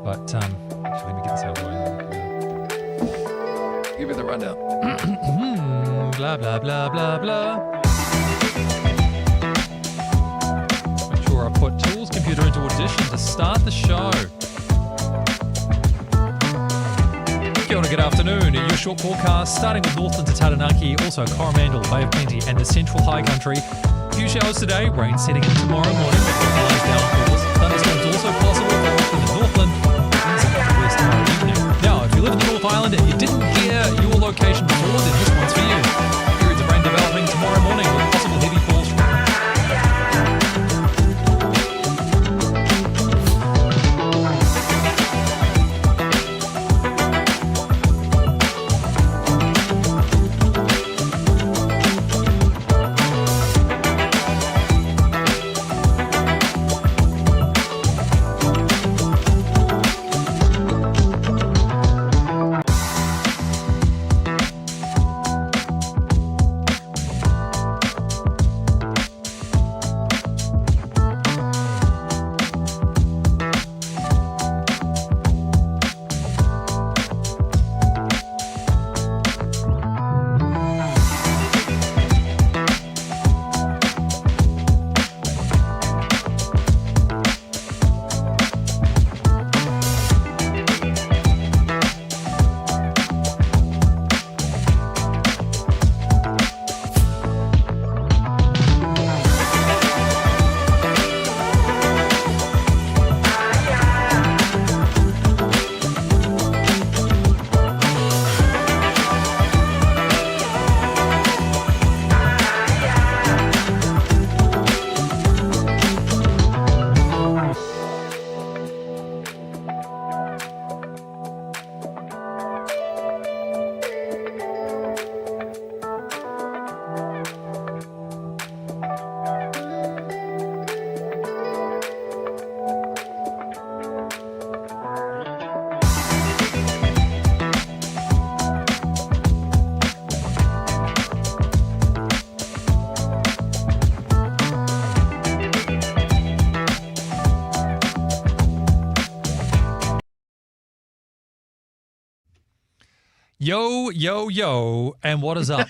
But actually, let me get this out of the way. Give you the rundown. Blah, blah, blah, blah, blah. Make sure I put Tools Computer into Audition to start the show. Kia ora, good afternoon. Your short forecast starting with Northland to Taranaki, also Coromandel, Bay of Plenty, and the Central High Country. Few showers today, rain setting in tomorrow morning, localised downpours. Thunderstorms also possible, Auckland and Northland, easing to west tomorrow evening. Now, if you live in the North Island and you didn't hear your location before, then this one's for you. Periods of rain developing tomorrow morning with possible heavy falls. Yo, yo, yo, and what is up?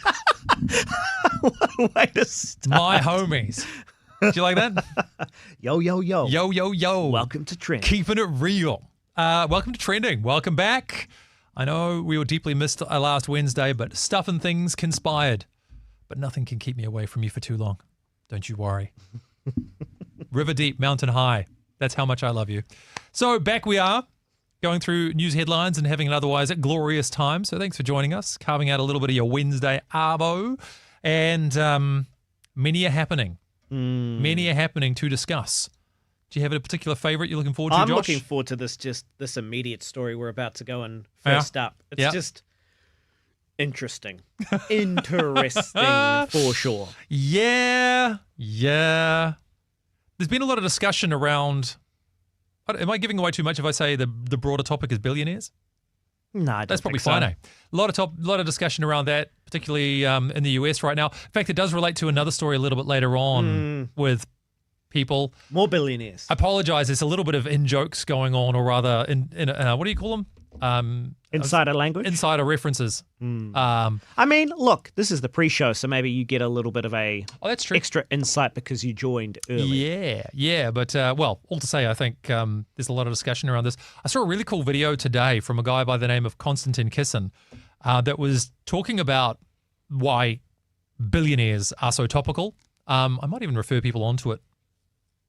What a way to start. My homies. Do you like that? Yo, yo, yo. Yo, yo, yo. Welcome to Trend. Keeping it real. Welcome to Trending. Welcome back. I know we were deeply missed last Wednesday, but stuff and things conspired. But nothing can keep me away from you for too long. Don't you worry. River deep, mountain high. That's how much I love you. So back we are, going through news headlines and having an otherwise glorious time. So thanks for joining us, carving out a little bit of your Wednesday arvo. And many are happening. Many are happening to discuss. Do you have a particular favourite you're looking forward to, Josh? I'm looking forward to this immediate story we're about to go in first up. It's just interesting. Interesting for sure. Yeah. There's been a lot of discussion around... Am I giving away too much if I say the broader topic is billionaires? No, I don't That's probably think fine. so. A lot of discussion around that, particularly in the US right now. In fact, it does relate to another story a little bit later on with people. More billionaires. I apologize. There's a little bit of in-jokes going on, or rather, what do you call them? Insider language? Insider references. I mean, look, this is the pre-show, so maybe you get a little bit of a that's true. extra insight because you joined early. Yeah. But, well, all to say, I think there's a lot of discussion around this. I saw a really cool video today from a guy by the name of Konstantin Kisin that was talking about why billionaires are so topical. I might even refer people onto it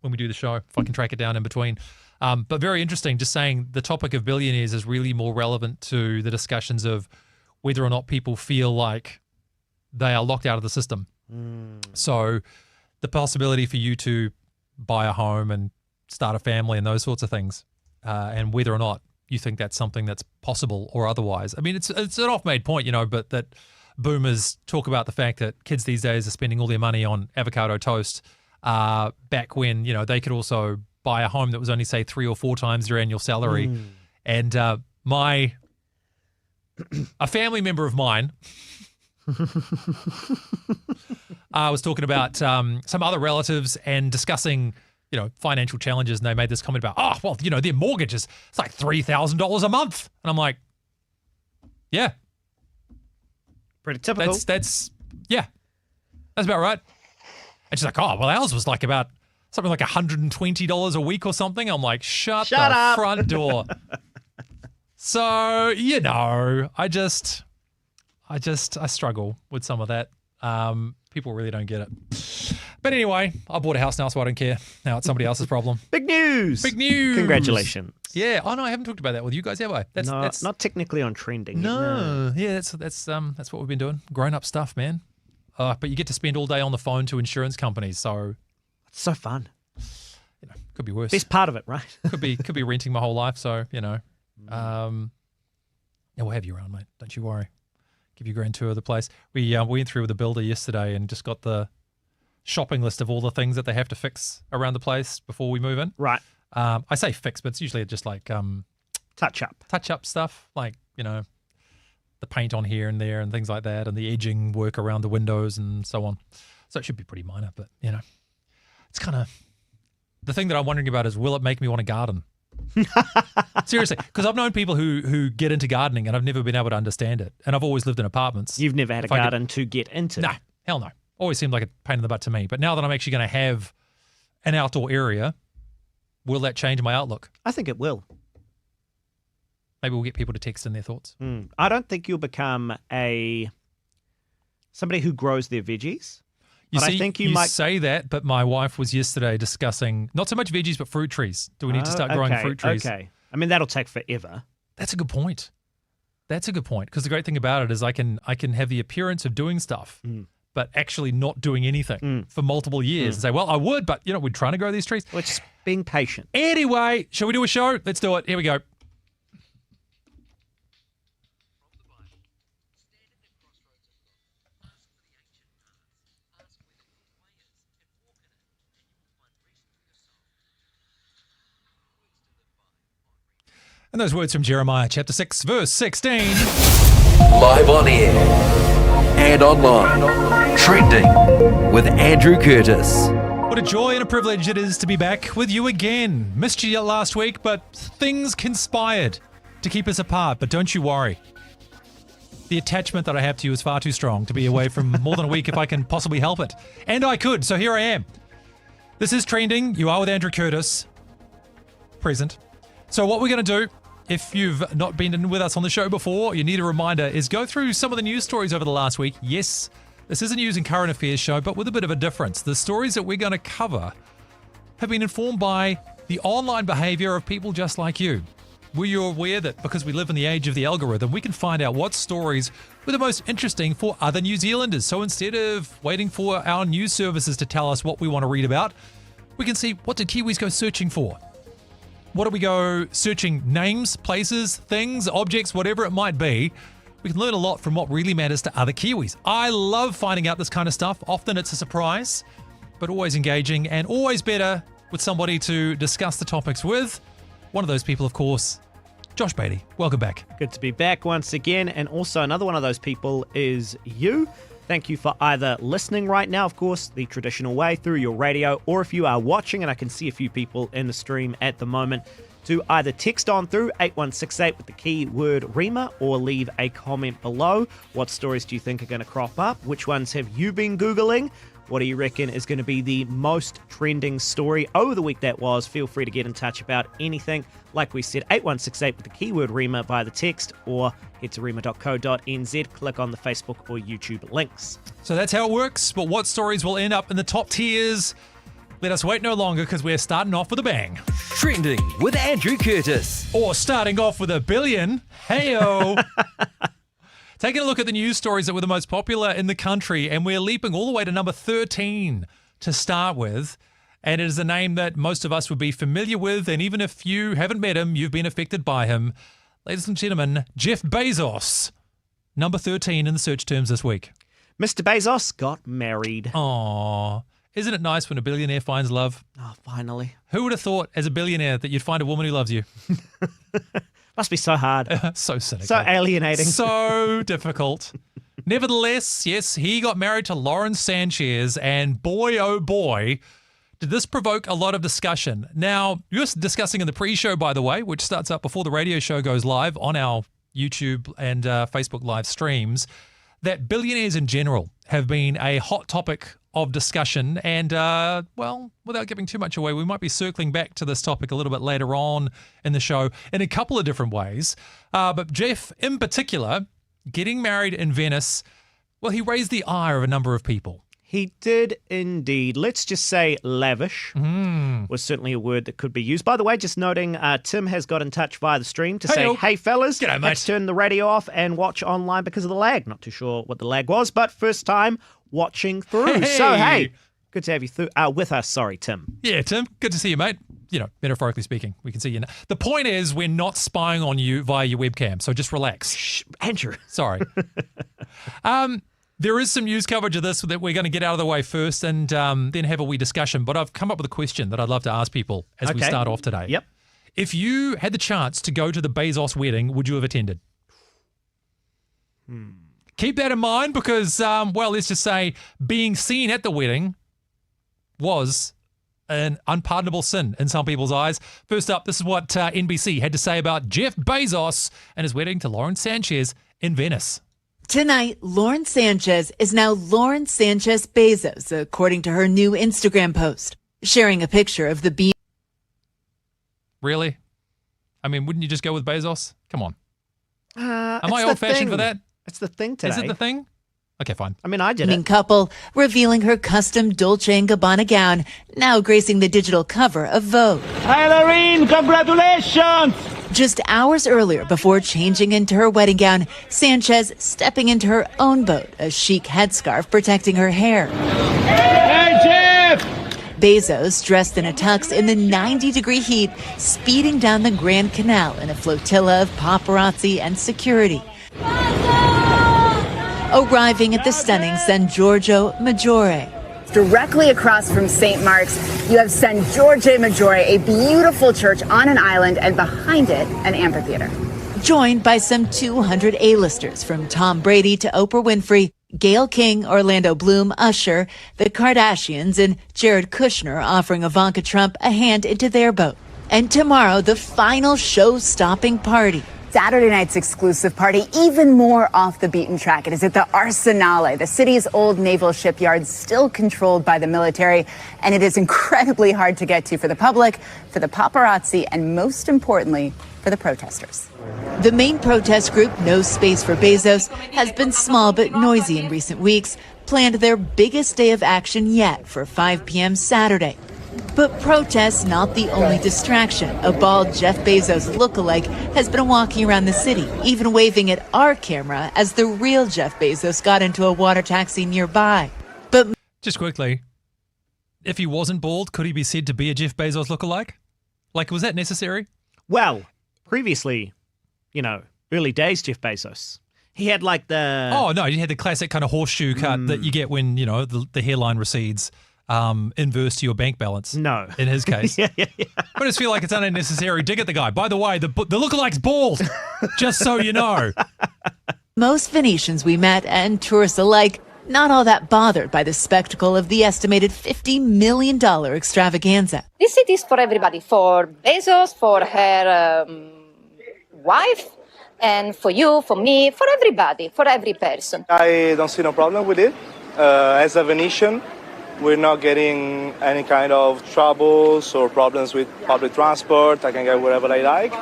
when we do the show, if I can track it down in between. But very interesting, just saying the topic of billionaires is really more relevant to the discussions of whether or not people feel like they are locked out of the system. So the possibility for you to buy a home and start a family and those sorts of things, and whether or not you think that's something that's possible or otherwise. I mean, it's an oft-made point, but that boomers talk about the fact that kids these days are spending all their money on avocado toast, back when, they could also buy a home that was only, say, 3 or 4 times their annual salary. And a family member of mine was talking about some other relatives and discussing financial challenges, and they made this comment about, their mortgage it's like $3,000 a month. And I'm like, yeah. Pretty typical. That's about right. And she's like, oh, well, ours was like about something like $120 a week or something. I'm like, shut the up. front door. So, I struggle with some of that. People really don't get it. But anyway, I bought a house now, so I don't care. Now it's somebody else's problem. Big news. Congratulations. Yeah. Oh no, I haven't talked about that with you guys, have I? That's not technically on trending. No. Yeah, that's what we've been doing. Grown up stuff, man. But you get to spend all day on the phone to insurance companies, so it's so fun. Could be worse. Best part of it, right? could be renting my whole life, so we'll have you around, mate. Don't you worry. Give you a grand tour of the place. We went through with the builder yesterday and just got the shopping list of all the things that they have to fix around the place before we move in. Right. I say fix, but it's usually just like touch up stuff, like the paint on here and there and things like that, and the edging work around the windows and so on. So it should be pretty minor, but it's kind of the thing that I'm wondering about is, will it make me want to garden? Seriously, because I've known people who get into gardening and I've never been able to understand it, and I've always lived in apartments. You've never had a garden to get into? No, hell no. Always seemed like a pain in the butt to me. But now that I'm actually going to have an outdoor area, will that change my outlook? I think it will. Maybe we'll get people to text in their thoughts. I don't think you'll become somebody who grows their veggies. I think you might say that, but my wife was yesterday discussing not so much veggies, but fruit trees. Do we need to start growing fruit trees? Okay. I mean, that'll take forever. That's a good point. Because the great thing about it is I can have the appearance of doing stuff, but actually not doing anything for multiple years and say, well, I would, but we're trying to grow these trees. Well, it's just being patient. Anyway, shall we do a show? Let's do it. Here we go. And those words from Jeremiah chapter 6, verse 16. Live on air and online. Trending with Andrew Curtis. What a joy and a privilege it is to be back with you again. Missed you last week, but things conspired to keep us apart. But don't you worry. The attachment that I have to you is far too strong to be away from more than a week if I can possibly help it. And I could, so here I am. This is Trending. You are with Andrew Curtis. Present. So what we're going to do, if you've not been with us on the show before, you need a reminder, is go through some of the news stories over the last week. Yes, this is a news and current affairs show, but with a bit of a difference. The stories that we're going to cover have been informed by the online behavior of people just like you. Were you aware that because we live in the age of the algorithm, we can find out what stories were the most interesting for other New Zealanders? So instead of waiting for our news services to tell us what we want to read about, we can see, what did Kiwis go searching for? What do we go searching? Names, places, things, objects, whatever it might be. We can learn a lot from what really matters to other Kiwis. I love finding out this kind of stuff. Often it's a surprise, but always engaging and always better with somebody to discuss the topics with. One of those people, of course, Josh Beatty. Welcome back. Good to be back once again. And also another one of those people is you. Thank you for either listening right now, of course, the traditional way through your radio, or if you are watching, and I can see a few people in the stream at the moment, to either text on through 8168 with the keyword REMA or leave a comment below. What stories do you think are going to crop up? Which ones have you been Googling? What do you reckon is going to be the most trending story over the week that was? Feel free to get in touch about anything. Like we said, 8168 with the keyword REMA via the text, or head to rema.co.nz, click on the Facebook or YouTube links. So that's how it works, but what stories will end up in the top tiers? Let us wait no longer, because we're starting off with a bang. Trending with Andrew Curtis. Or starting off with $1 billion. Hey-o. Taking a look at the news stories that were the most popular in the country, and we're leaping all the way to number 13 to start with. And it is a name that most of us would be familiar with, and even if you haven't met him, you've been affected by him. Ladies and gentlemen, Jeff Bezos, number 13 in the search terms this week. Mr. Bezos got married. Aww. Isn't it nice when a billionaire finds love? Oh, finally. Who would have thought as a billionaire that you'd find a woman who loves you? Must be so hard. So cynical. So alienating. So difficult. Nevertheless, yes, he got married to Lauren Sanchez, and boy, oh boy, Did this provoke a lot of discussion? Now, you're discussing in the pre-show, by the way, which starts up before the radio show goes live on our YouTube and Facebook live streams, that billionaires in general have been a hot topic of discussion. And, well, without giving too much away, we might be circling back to this topic a little bit later on in the show in a couple of different ways. But Jeff, in particular, getting married in Venice, well, he raised the ire of a number of people. He did indeed. Let's just say lavish was certainly a word that could be used. By the way, just noting, Tim has got in touch via the stream to say, hey, fellas, G'day, mate. let's turn the radio off and watch online because of the lag. Not too sure what the lag was, but first time watching through. Hey. So, hey, good to have you with us. Sorry, Tim. Yeah, Tim, good to see you, mate. You know, metaphorically speaking, we can see you now. The point is, we're not spying on you via your webcam, so just relax. Shh, Andrew. Sorry. There is some news coverage of this that we're going to get out of the way first and then have a wee discussion. But I've come up with a question that I'd love to ask people as we start off today. Yep. If you had the chance to go to the Bezos wedding, would you have attended? Keep that in mind because, well, let's just say being seen at the wedding was an unpardonable sin in some people's eyes. First up, this is what NBC had to say about Jeff Bezos and his wedding to Lauren Sanchez in Venice. Tonight, Lauren Sanchez is now Lauren Sanchez Bezos, according to her new Instagram post, sharing a picture of the beach. Really? I mean, wouldn't you just go with Bezos? Come on. Am I It's old-fashioned the for that? thing. It's the thing today. Is it the thing? Okay, fine. I mean, I did it. Couple revealing her custom Dolce & Gabbana gown, now gracing the digital cover of Vogue. Hi, Lorene. Congratulations. Just hours earlier, before changing into her wedding gown, Sanchez stepping into her own boat, a chic headscarf protecting her hair. Hey, Jeff. Bezos, dressed in a tux in the 90-degree heat, speeding down the Grand Canal in a flotilla of paparazzi and security. Arriving at the stunning San Giorgio Maggiore. Directly across from St. Mark's, you have San Giorgio Maggiore, a beautiful church on an island, and behind it, an amphitheater. Joined by some 200 A-listers, from Tom Brady to Oprah Winfrey, Gayle King, Orlando Bloom, Usher, the Kardashians, and Jared Kushner offering Ivanka Trump a hand into their boat. And tomorrow, the final show-stopping party. Saturday night's exclusive party, even more off the beaten track. It is at the Arsenale, the city's old naval shipyard, still controlled by the military, and it is incredibly hard to get to for the public, for the paparazzi, and most importantly, for the protesters. The main protest group, No Space for Bezos, has been small but noisy in recent weeks, planned their biggest day of action yet for 5 p.m. Saturday. But protests not the only distraction. A bald Jeff Bezos lookalike has been walking around the city, even waving at our camera as the real Jeff Bezos got into a water taxi nearby. But Just quickly, if he wasn't bald, could he be said to be a Jeff Bezos lookalike? Like, was that necessary? Well, previously, you know, early days Jeff Bezos, he had like the... Oh, no, he had the classic kind of horseshoe cut that you get when, you know, the hairline recedes. Inverse to your bank balance. No. In his case. yeah. I just feel like it's an unnecessary dig at the guy. By the way, the lookalike's bald, just so you know. most Venetians we met and tourists alike not all that bothered by the spectacle of the estimated $50 million extravaganza. This city is for everybody, for Bezos, for her wife, and for you, for me, for everybody, for every person. I don't see no problem with it. As a Venetian, we're not getting any kind of troubles or problems with public transport. I can get wherever I like.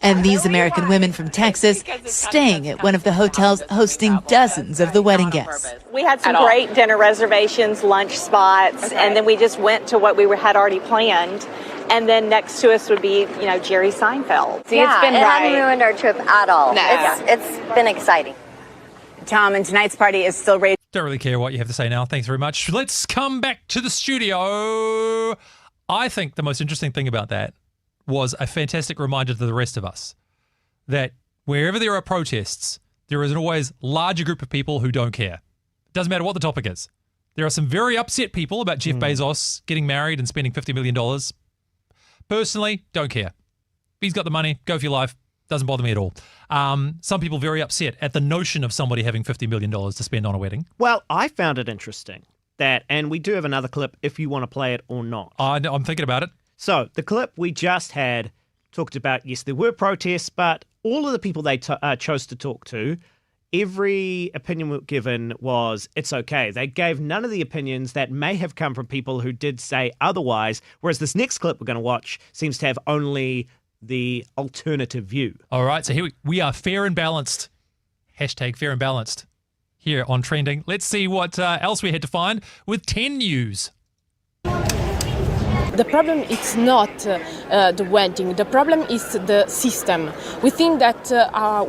And these American women from Texas staying at one of the hotels hosting dozens of the wedding guests. We had some great dinner reservations, lunch spots, and then we just went to what we had already planned. And then next to us would be, you know, Jerry Seinfeld. See, it's been it hasn't ruined our trip at all. No. It's been exciting. Tom, and tonight's party is still raised. Don't really care what you have to say now. Thanks very much. Let's come back to the studio. I think the most interesting thing about that was a fantastic reminder to the rest of us that wherever there are protests, there is an always larger group of people who don't care. Doesn't matter what the topic is. There are some very upset people about Jeff Bezos getting married and spending $50 million. Personally, don't care. If he's got the money, go for your life. Doesn't bother me at all. Some people very upset at the notion of somebody having $50 million to spend on a wedding. Well, I found it interesting that, and we do have another clip if you want to play it or not. No, I'm thinking about it. So the clip we just had talked about, yes, there were protests, but all of the people they chose to talk to, every opinion given was it's okay. They gave none of the opinions that may have come from people who did say otherwise, whereas this next clip we're going to watch seems to have only the alternative view. All right, so here we are, fair and balanced. Hashtag fair and balanced here on Trending. Let's see what else we had to find with 10 News. The problem is not the wedding. The problem is the system. We think that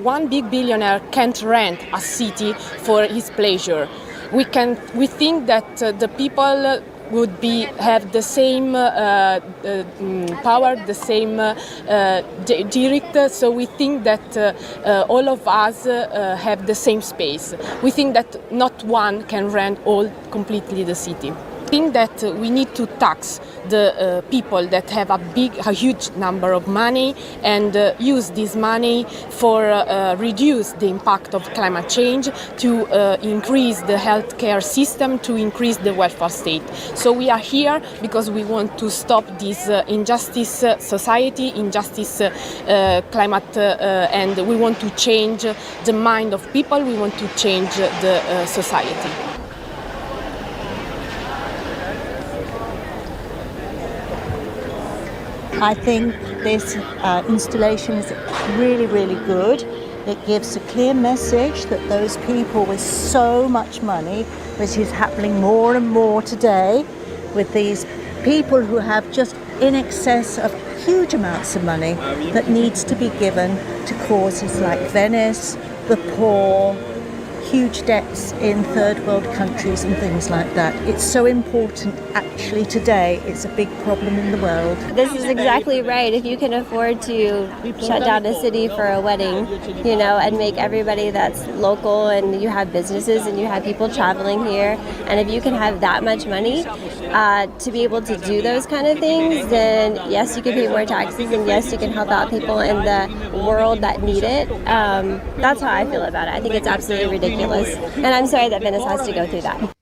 one big billionaire can't rent a city for his pleasure. We think that the people would have the same power, the same direct. So we think that all of us have the same space. We think that not one can rent all completely the city. I think that we need to tax the people that have a huge number of money and use this money for reduce the impact of climate change, to increase the healthcare system, to increase the welfare state. So we are here because we want to stop this injustice society, injustice climate, and we want to change the mind of people. We want to change the society. I think this installation is really, really good. It gives a clear message that those people with so much money, which is happening more and more today, with these people who have just in excess of huge amounts of money that needs to be given to causes like Venice, the poor, huge debts in third world countries and things like that. It's so important actually today. It's a big problem in the world. This is exactly right. If you can afford to shut down a city for a wedding, and make everybody that's local, and you have businesses and you have people traveling here, and if you can have that much money to be able to do those kind of things, then yes, you can pay more taxes, and yes, you can help out people in the world that need it. That's how I feel about it. I think it's absolutely ridiculous. And I'm sorry that Venice has to go through that.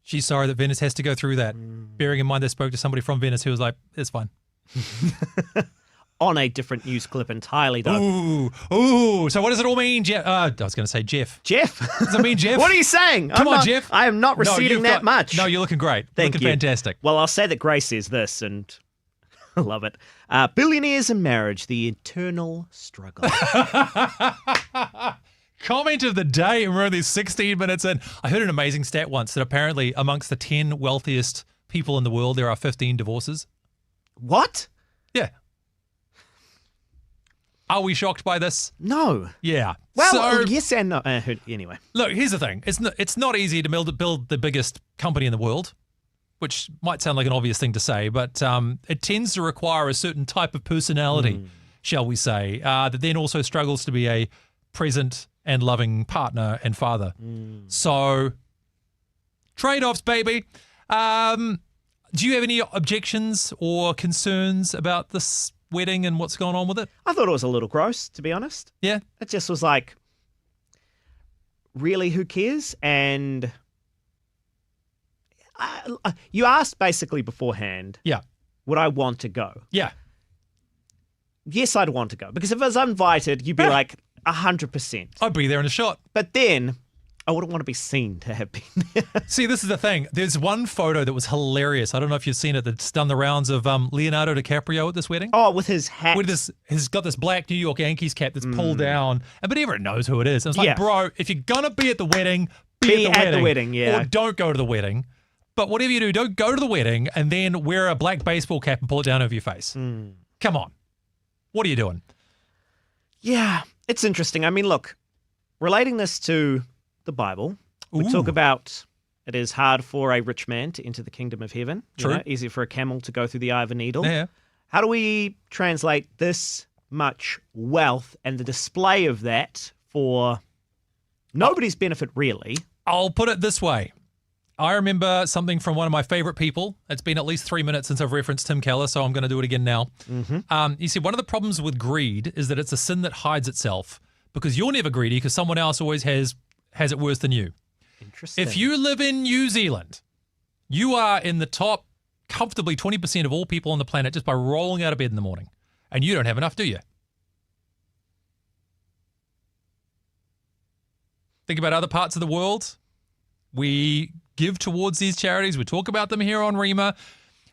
She's sorry that Venice has to go through that. Bearing in mind they spoke to somebody from Venice who was like, it's fine. On a different news clip entirely, though. Ooh. So what does it all mean, Jeff? I was going to say Jeff. Jeff? Does it mean Jeff? What are you saying? Come on, Jeff. I am not receding that much. No, you're looking great. Thank looking you. Fantastic. Well, I'll say that Grace says this, and I love it. Billionaires and marriage, the eternal struggle. Comment of the day, and we're only 16 minutes in. I heard an amazing stat once that apparently amongst the 10 wealthiest people in the world, there are 15 divorces. What? Yeah. Are we shocked by this? No. Yeah. Well, yes and no. Anyway. Look, here's the thing. It's not easy to build the biggest company in the world, which might sound like an obvious thing to say, but it tends to require a certain type of personality, shall we say, that then also struggles to be a present and loving partner and father. So, trade-offs, baby. Do you have any objections or concerns about this wedding and what's going on with it? I thought it was a little gross, to be honest. Yeah? It just was like, really, who cares? And you asked basically beforehand, yeah, would I want to go? Yeah. Yes, I'd want to go. Because if I was invited, you'd be like, 100%. I'd be there in a shot. But then I wouldn't want to be seen to have been there. See, this is the thing. There's one photo that was hilarious. I don't know if you've seen it. That's done the rounds of Leonardo DiCaprio at this wedding. Oh, with his hat. He's got this black New York Yankees cap that's pulled down. But everyone knows who it is. And it's like, bro, if you're going to be at the wedding, be at the wedding. Yeah. Or don't go to the wedding. But whatever you do, don't go to the wedding and then wear a black baseball cap and pull it down over your face. Come on. What are you doing? Yeah. It's interesting. I mean, look, relating this to the Bible, we talk about it is hard for a rich man to enter the kingdom of heaven. True. Easy for a camel to go through the eye of a needle. Yeah. How do we translate this much wealth and the display of that for nobody's benefit, really? I'll put it this way. I remember something from one of my favorite people. It's been at least 3 minutes since I've referenced Tim Keller, so I'm going to do it again now. You see, one of the problems with greed is that it's a sin that hides itself because you're never greedy because someone else always has it worse than you. Interesting. If you live in New Zealand, you are in the top comfortably 20% of all people on the planet just by rolling out of bed in the morning. And you don't have enough, do you? Think about other parts of the world. We give towards these charities. We talk about them here on Rima.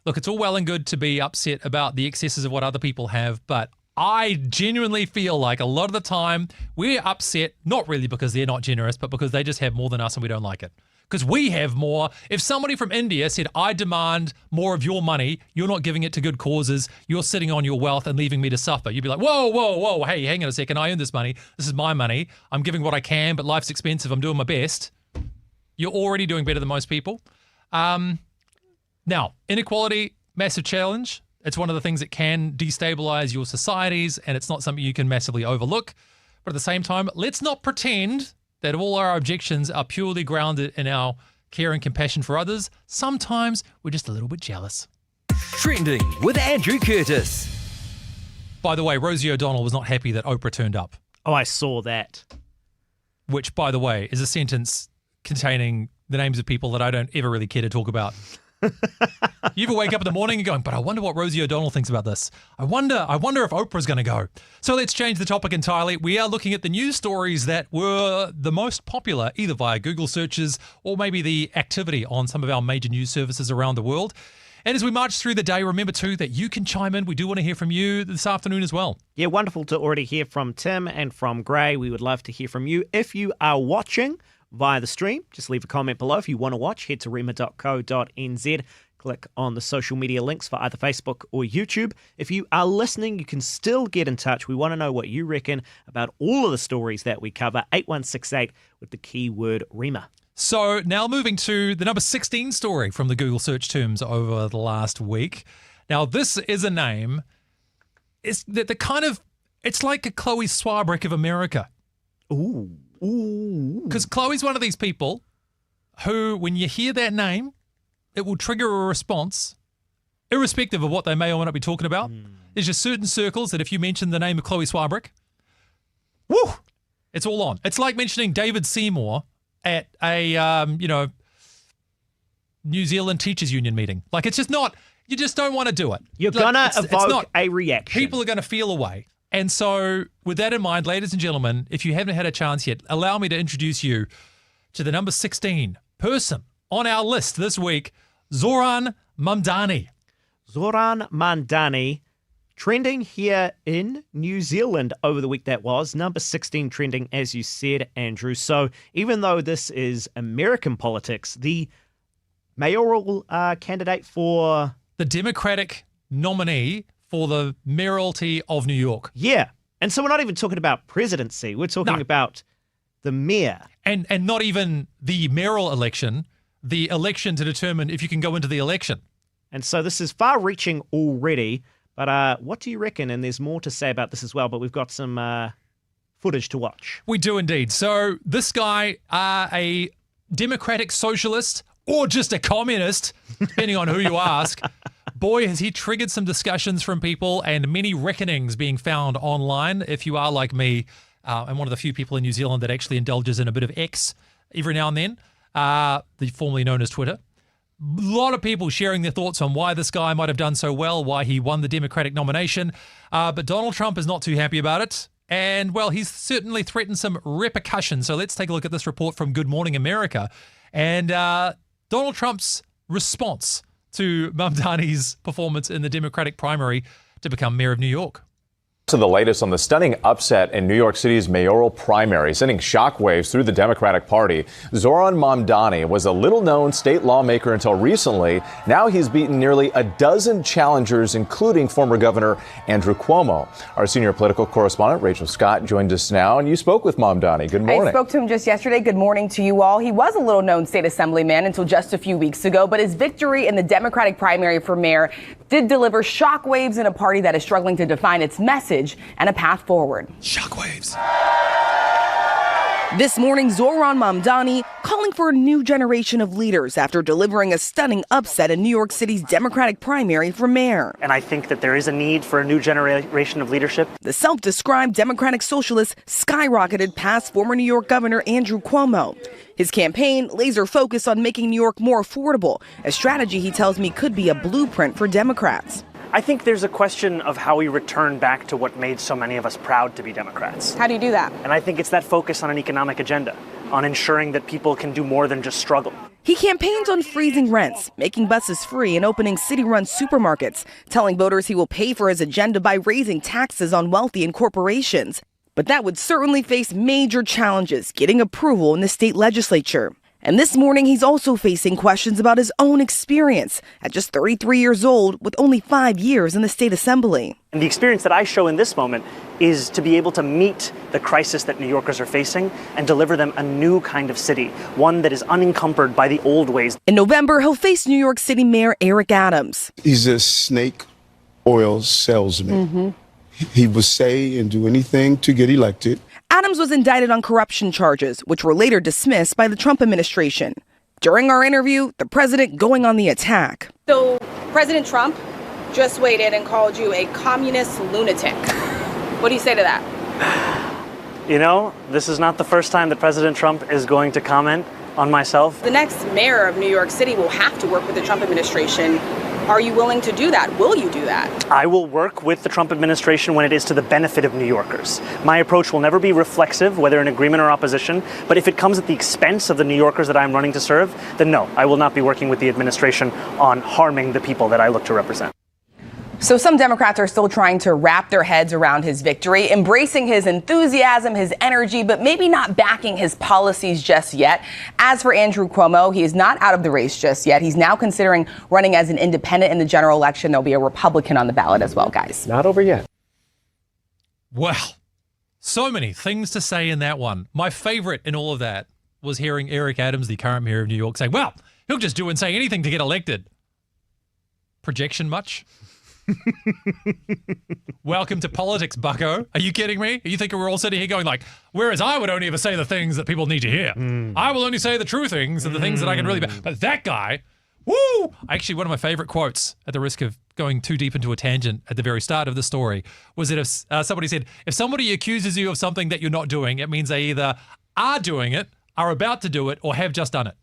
Look, it's all well and good to be upset about the excesses of what other people have, but I genuinely feel like a lot of the time we're upset, not really because they're not generous, but because they just have more than us and we don't like it. Because we have more. If somebody from India said, I demand more of your money, you're not giving it to good causes, you're sitting on your wealth and leaving me to suffer. You'd be like, whoa, whoa, whoa, hey, hang on a second, I earn this money. This is my money. I'm giving what I can, but life's expensive. I'm doing my best. You're already doing better than most people. Now, inequality, massive challenge. It's one of the things that can destabilize your societies, and it's not something you can massively overlook. But at the same time, let's not pretend that all our objections are purely grounded in our care and compassion for others. Sometimes we're just a little bit jealous. Trending with Andrew Curtis. By the way, Rosie O'Donnell was not happy that Oprah turned up. Oh, I saw that. Which, by the way, is a sentence containing the names of people that I don't ever really care to talk about. You ever wake up in the morning and going, but I wonder what Rosie O'Donnell thinks about this. I wonder if Oprah's going to go. So let's change the topic entirely. We are looking at the news stories that were the most popular, either via Google searches or maybe the activity on some of our major news services around the world. And as we march through the day, remember too that you can chime in. We do want to hear from you this afternoon as well. Yeah, wonderful to already hear from Tim and from Gray. We would love to hear from you. If you are watching via the stream, just leave a comment below. If you want to watch, head to rima.co.nz. Click on the social media links for either Facebook or YouTube. If you are listening, you can still get in touch. We want to know what you reckon about all of the stories that we cover. 8168 with the keyword Rima. So now moving to the number 16 story from the Google search terms over the last week. Now this is a name. It's the kind of, it's like a Chloe Swabrick of America. Ooh. Because Chloe's one of these people who, when you hear that name, it will trigger a response, irrespective of what they may or may not be talking about. There's just certain circles that if you mention the name of Chloe Swabrick, woo, it's all on. It's like mentioning David Seymour at a, New Zealand Teachers Union meeting. Like, it's just not, you just don't want to do it. You're like, going to evoke a reaction. People are going to feel away. And so with that in mind, ladies and gentlemen, if you haven't had a chance yet, allow me to introduce you to the number 16 person on our list this week, Zoran Mamdani. Zoran Mamdani, trending here in New Zealand over the week that was. Number 16 trending, as you said, Andrew. So even though this is American politics, the mayoral candidate for... the Democratic nominee for the mayoralty of New York. Yeah. And so we're not even talking about presidency. We're talking about the mayor. And not even the mayoral election, the election to determine if you can go into the election. And so this is far-reaching already. But what do you reckon? And there's more to say about this as well, but we've got some footage to watch. We do indeed. So this guy, a Democratic socialist or just a communist, depending on who you ask, boy, has he triggered some discussions from people and many reckonings being found online. If you are like me, and one of the few people in New Zealand that actually indulges in a bit of X every now and then, the formerly known as Twitter. A lot of people sharing their thoughts on why this guy might have done so well, why he won the Democratic nomination. But Donald Trump is not too happy about it. And, well, he's certainly threatened some repercussions. So let's take a look at this report from Good Morning America. And Donald Trump's response to Mamdani's performance in the Democratic primary to become mayor of New York. To the latest on the stunning upset in New York City's mayoral primary, sending shockwaves through the Democratic Party. Zoran Mamdani was a little-known state lawmaker until recently. Now he's beaten nearly a dozen challengers, including former Governor Andrew Cuomo. Our senior political correspondent, Rachel Scott, joined us now, and you spoke with Mamdani. Good morning. I spoke to him just yesterday. Good morning to you all. He was a little-known state assemblyman until just a few weeks ago, but his victory in the Democratic primary for mayor did deliver shockwaves in a party that is struggling to define its message and a path forward. Shockwaves. This morning, Zoran Mamdani calling for a new generation of leaders after delivering a stunning upset in New York City's Democratic primary for mayor. And I think that there is a need for a new generation of leadership. The self-described Democratic socialist skyrocketed past former New York Governor Andrew Cuomo. His campaign laser focused on making New York more affordable, a strategy he tells me could be a blueprint for Democrats. I think there's a question of how we return back to what made so many of us proud to be Democrats. How do you do that? And I think it's that focus on an economic agenda, on ensuring that people can do more than just struggle. He campaigns on freezing rents, making buses free, and opening city-run supermarkets, telling voters he will pay for his agenda by raising taxes on wealthy and corporations. But that would certainly face major challenges getting approval in the state legislature. And this morning, he's also facing questions about his own experience at just 33 years old with only 5 years in the state assembly. And the experience that I show in this moment is to be able to meet the crisis that New Yorkers are facing and deliver them a new kind of city, one that is unencumbered by the old ways. In November, he'll face New York City Mayor Eric Adams. He's a snake oil salesman. He will say and do anything to get elected. Adams was indicted on corruption charges, which were later dismissed by the Trump administration. During our interview, the president going on the attack. So President Trump just weighed in and called you a communist lunatic. What do you say to that? You know, this is not the first time that President Trump is going to comment on myself. The next mayor of New York City will have to work with the Trump administration. Are you willing to do that? Will you do that? I will work with the Trump administration when it is to the benefit of New Yorkers. My approach will never be reflexive, whether in agreement or opposition, but if it comes at the expense of the New Yorkers that I'm running to serve, then no, I will not be working with the administration on harming the people that I look to represent. So some Democrats are still trying to wrap their heads around his victory, embracing his enthusiasm, his energy, but maybe not backing his policies just yet. As for Andrew Cuomo, he is not out of the race just yet. He's now considering running as an independent in the general election. There'll be a Republican on the ballot as well, guys. Not over yet. Well, so many things to say in that one. My favorite in all of that was hearing Eric Adams, the current mayor of New York, saying, well, he'll just do and say anything to get elected. Projection much? Welcome to politics, bucko. Are you kidding me? Are you thinking we're all sitting here going like, whereas I would only ever say the things that people need to hear. I will only say the true things and the things that I can really... But that guy, woo! Actually, one of my favorite quotes, at the risk of going too deep into a tangent at the very start of the story, was that if somebody said, if somebody accuses you of something that you're not doing, it means they either are doing it, are about to do it, or have just done it.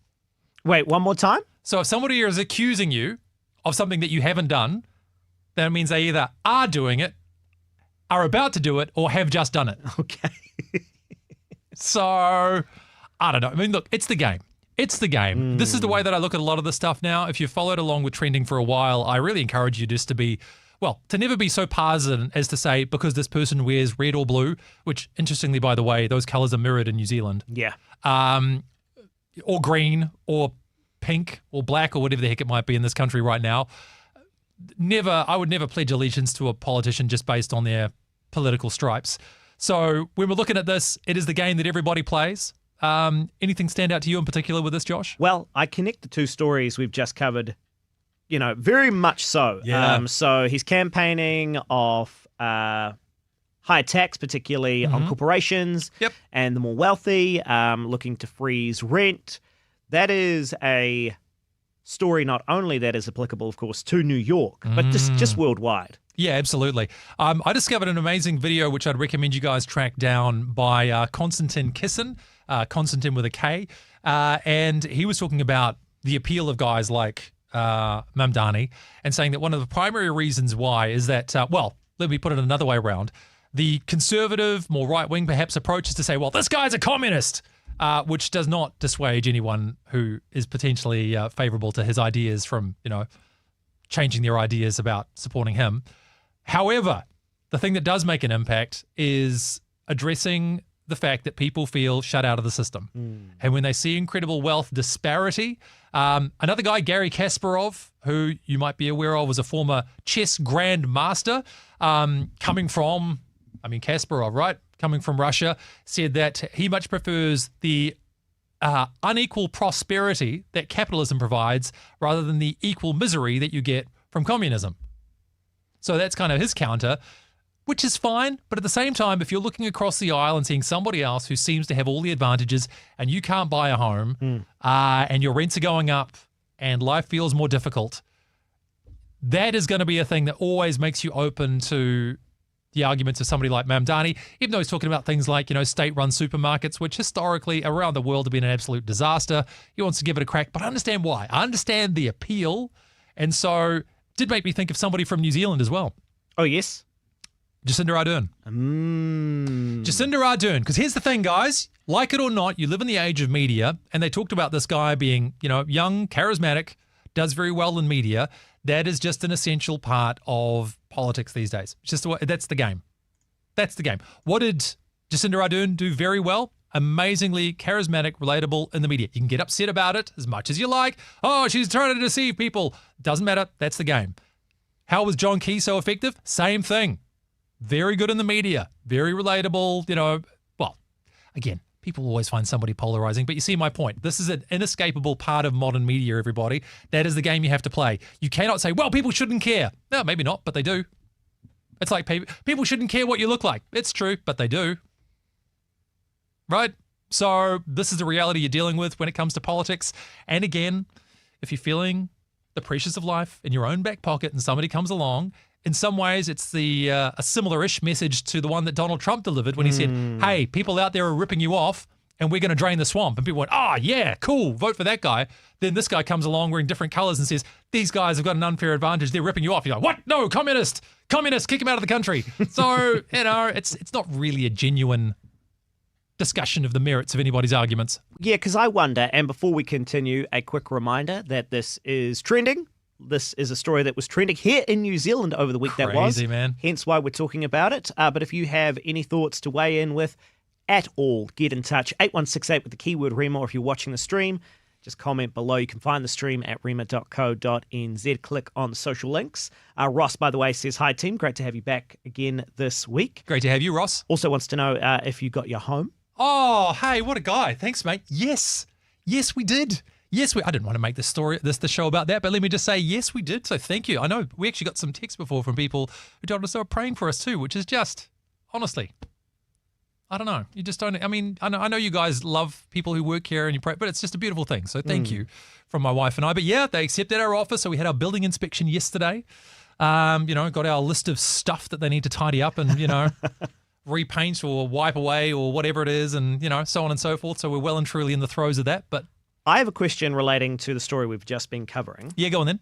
Wait, one more time? So if somebody is accusing you of something that you haven't done, that means they either are doing it, are about to do it, or have just done it. Okay. So, I don't know. I mean, look, it's the game. It's the game. This is the way that I look at a lot of the stuff now. If you've followed along with trending for a while, I really encourage you just to be, well, to never be so partisan as to say, because this person wears red or blue, which, interestingly, by the way, those colors are mirrored in New Zealand. Yeah. Or green, or pink, or black, or whatever the heck it might be in this country right now. I would never pledge allegiance to a politician just based on their political stripes. So when we're looking at this, it is the game that everybody plays. Anything stand out to you in particular with this, Josh? Well, I connect the two stories we've just covered, very much so. Yeah. So he's campaigning off higher tax, particularly on corporations and the more wealthy, looking to freeze rent. That is a story not only that is applicable, of course, to New York, but just worldwide. Yeah, absolutely. I discovered an amazing video, which I'd recommend you guys track down, by Konstantin Kisin, Konstantin with a K, and he was talking about the appeal of guys like Mamdani and saying that one of the primary reasons why is that, well, let me put it another way around. The conservative, more right-wing perhaps approach is to say, well, this guy's a communist. Which does not dissuade anyone who is potentially favorable to his ideas from, changing their ideas about supporting him. However, the thing that does make an impact is addressing the fact that people feel shut out of the system. And when they see incredible wealth disparity, another guy, Gary Kasparov, who you might be aware of, was a former chess grandmaster, coming from, Kasparov, right? Coming from Russia, said that he much prefers the unequal prosperity that capitalism provides rather than the equal misery that you get from communism. So that's kind of his counter. which is fine. But at the same time, if you're looking across the aisle and seeing somebody else who seems to have all the advantages and you can't buy a home and your rents are going up and life feels more difficult, that is going to be a thing that always makes you open to the arguments of somebody like Mamdani, even though he's talking about things like, state-run supermarkets, which historically around the world have been an absolute disaster. He wants to give it a crack, but I understand why. I understand the appeal. And so it did make me think of somebody from New Zealand as well. Oh, yes? Jacinda Ardern. Jacinda Ardern. Because here's the thing, guys. Like it or not, you live in the age of media, and they talked about this guy being, young, charismatic, does very well in media. That is just an essential part of politics these days. It's just that's the game. That's the game. What did Jacinda Ardern do very well? Amazingly charismatic, relatable in the media. You can get upset about it as much as you like. Oh, she's trying to deceive people. Doesn't matter. That's the game. How was John Key so effective? Same thing. Very good in the media. Very relatable. Well, again, people always find somebody polarizing, but you see my point. This is an inescapable part of modern media, everybody. That is the game you have to play. You cannot say, well, people shouldn't care. No, maybe not, but they do. It's like people shouldn't care what you look like. It's true, but they do. Right? So this is the reality you're dealing with when it comes to politics. And again, if you're feeling the pressures of life in your own back pocket and somebody comes along, in some ways, it's a similar-ish message to the one that Donald Trump delivered when he said, hey, people out there are ripping you off and we're going to drain the swamp. And people went, oh, yeah, cool, vote for that guy. Then this guy comes along wearing different colors and says, these guys have got an unfair advantage. They're ripping you off. You're like, what? No, communist, kick him out of the country. So, it's not really a genuine discussion of the merits of anybody's arguments. Yeah, because I wonder, and before we continue, a quick reminder that this is trending. This is a story that was trending here in New Zealand over the week. Crazy, that was. Man. Hence why we're talking about it. But if you have any thoughts to weigh in with at all, get in touch. 8168 with the keyword Rema, or if you're watching the stream, just comment below. You can find the stream at rema.co.nz. Click on the social links. Ross, by the way, says, hi, team. Great to have you back again this week. Great to have you, Ross. Also wants to know if you got your home. Oh, hey, what a guy. Thanks, mate. Yes, we did. Yes, I didn't want to make the show about that, but let me just say, yes, we did. So thank you. I know we actually got some texts before from people who told us they were praying for us too, which is just, honestly, I don't know. You just don't, I know you guys love people who work here and you pray, but it's just a beautiful thing. So thank you from my wife and I. But yeah, they accepted our offer. So we had our building inspection yesterday. Got our list of stuff that they need to tidy up and, repaint or wipe away or whatever it is and, so on and so forth. So we're well and truly in the throes of that. But I have a question relating to the story we've just been covering. Yeah, go on then.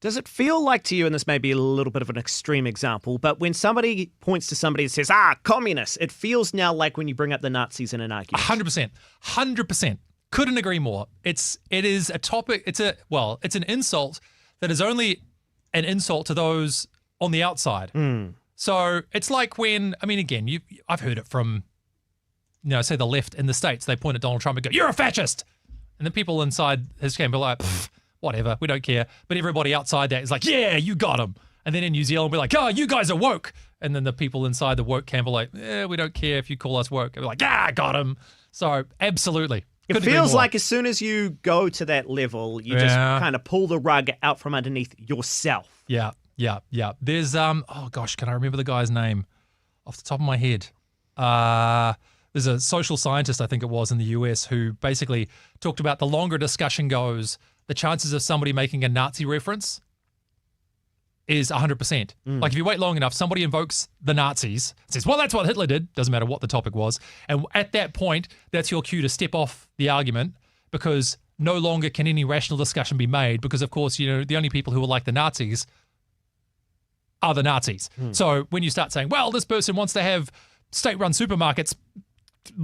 Does it feel like to you, and this may be a little bit of an extreme example, but when somebody points to somebody and says, communists, it feels now like when you bring up the Nazis in an argument. 100%. Couldn't agree more. It is a topic, it's an insult that is only an insult to those on the outside. So it's like when, again, I've heard it from, say the left in the States, they point at Donald Trump and go, you're a fascist. And then people inside his camp are like, whatever, we don't care. But everybody outside that is like, yeah, you got him. And then in New Zealand, we're like, oh, you guys are woke. And then the people inside the woke camp are like, we don't care if you call us woke. And we're like, yeah, got him. So absolutely. It feels like as soon as you go to that level, you just kind of pull the rug out from underneath yourself. Yeah. There's, oh gosh, can I remember the guy's name off the top of my head? There's a social scientist, I think it was, in the US who basically talked about the longer discussion goes, the chances of somebody making a Nazi reference is 100%. Like if you wait long enough, somebody invokes the Nazis, says, well, that's what Hitler did. Doesn't matter what the topic was. And at that point, that's your cue to step off the argument because no longer can any rational discussion be made because, of course, the only people who are like the Nazis are the Nazis. So when you start saying, well, this person wants to have state-run supermarkets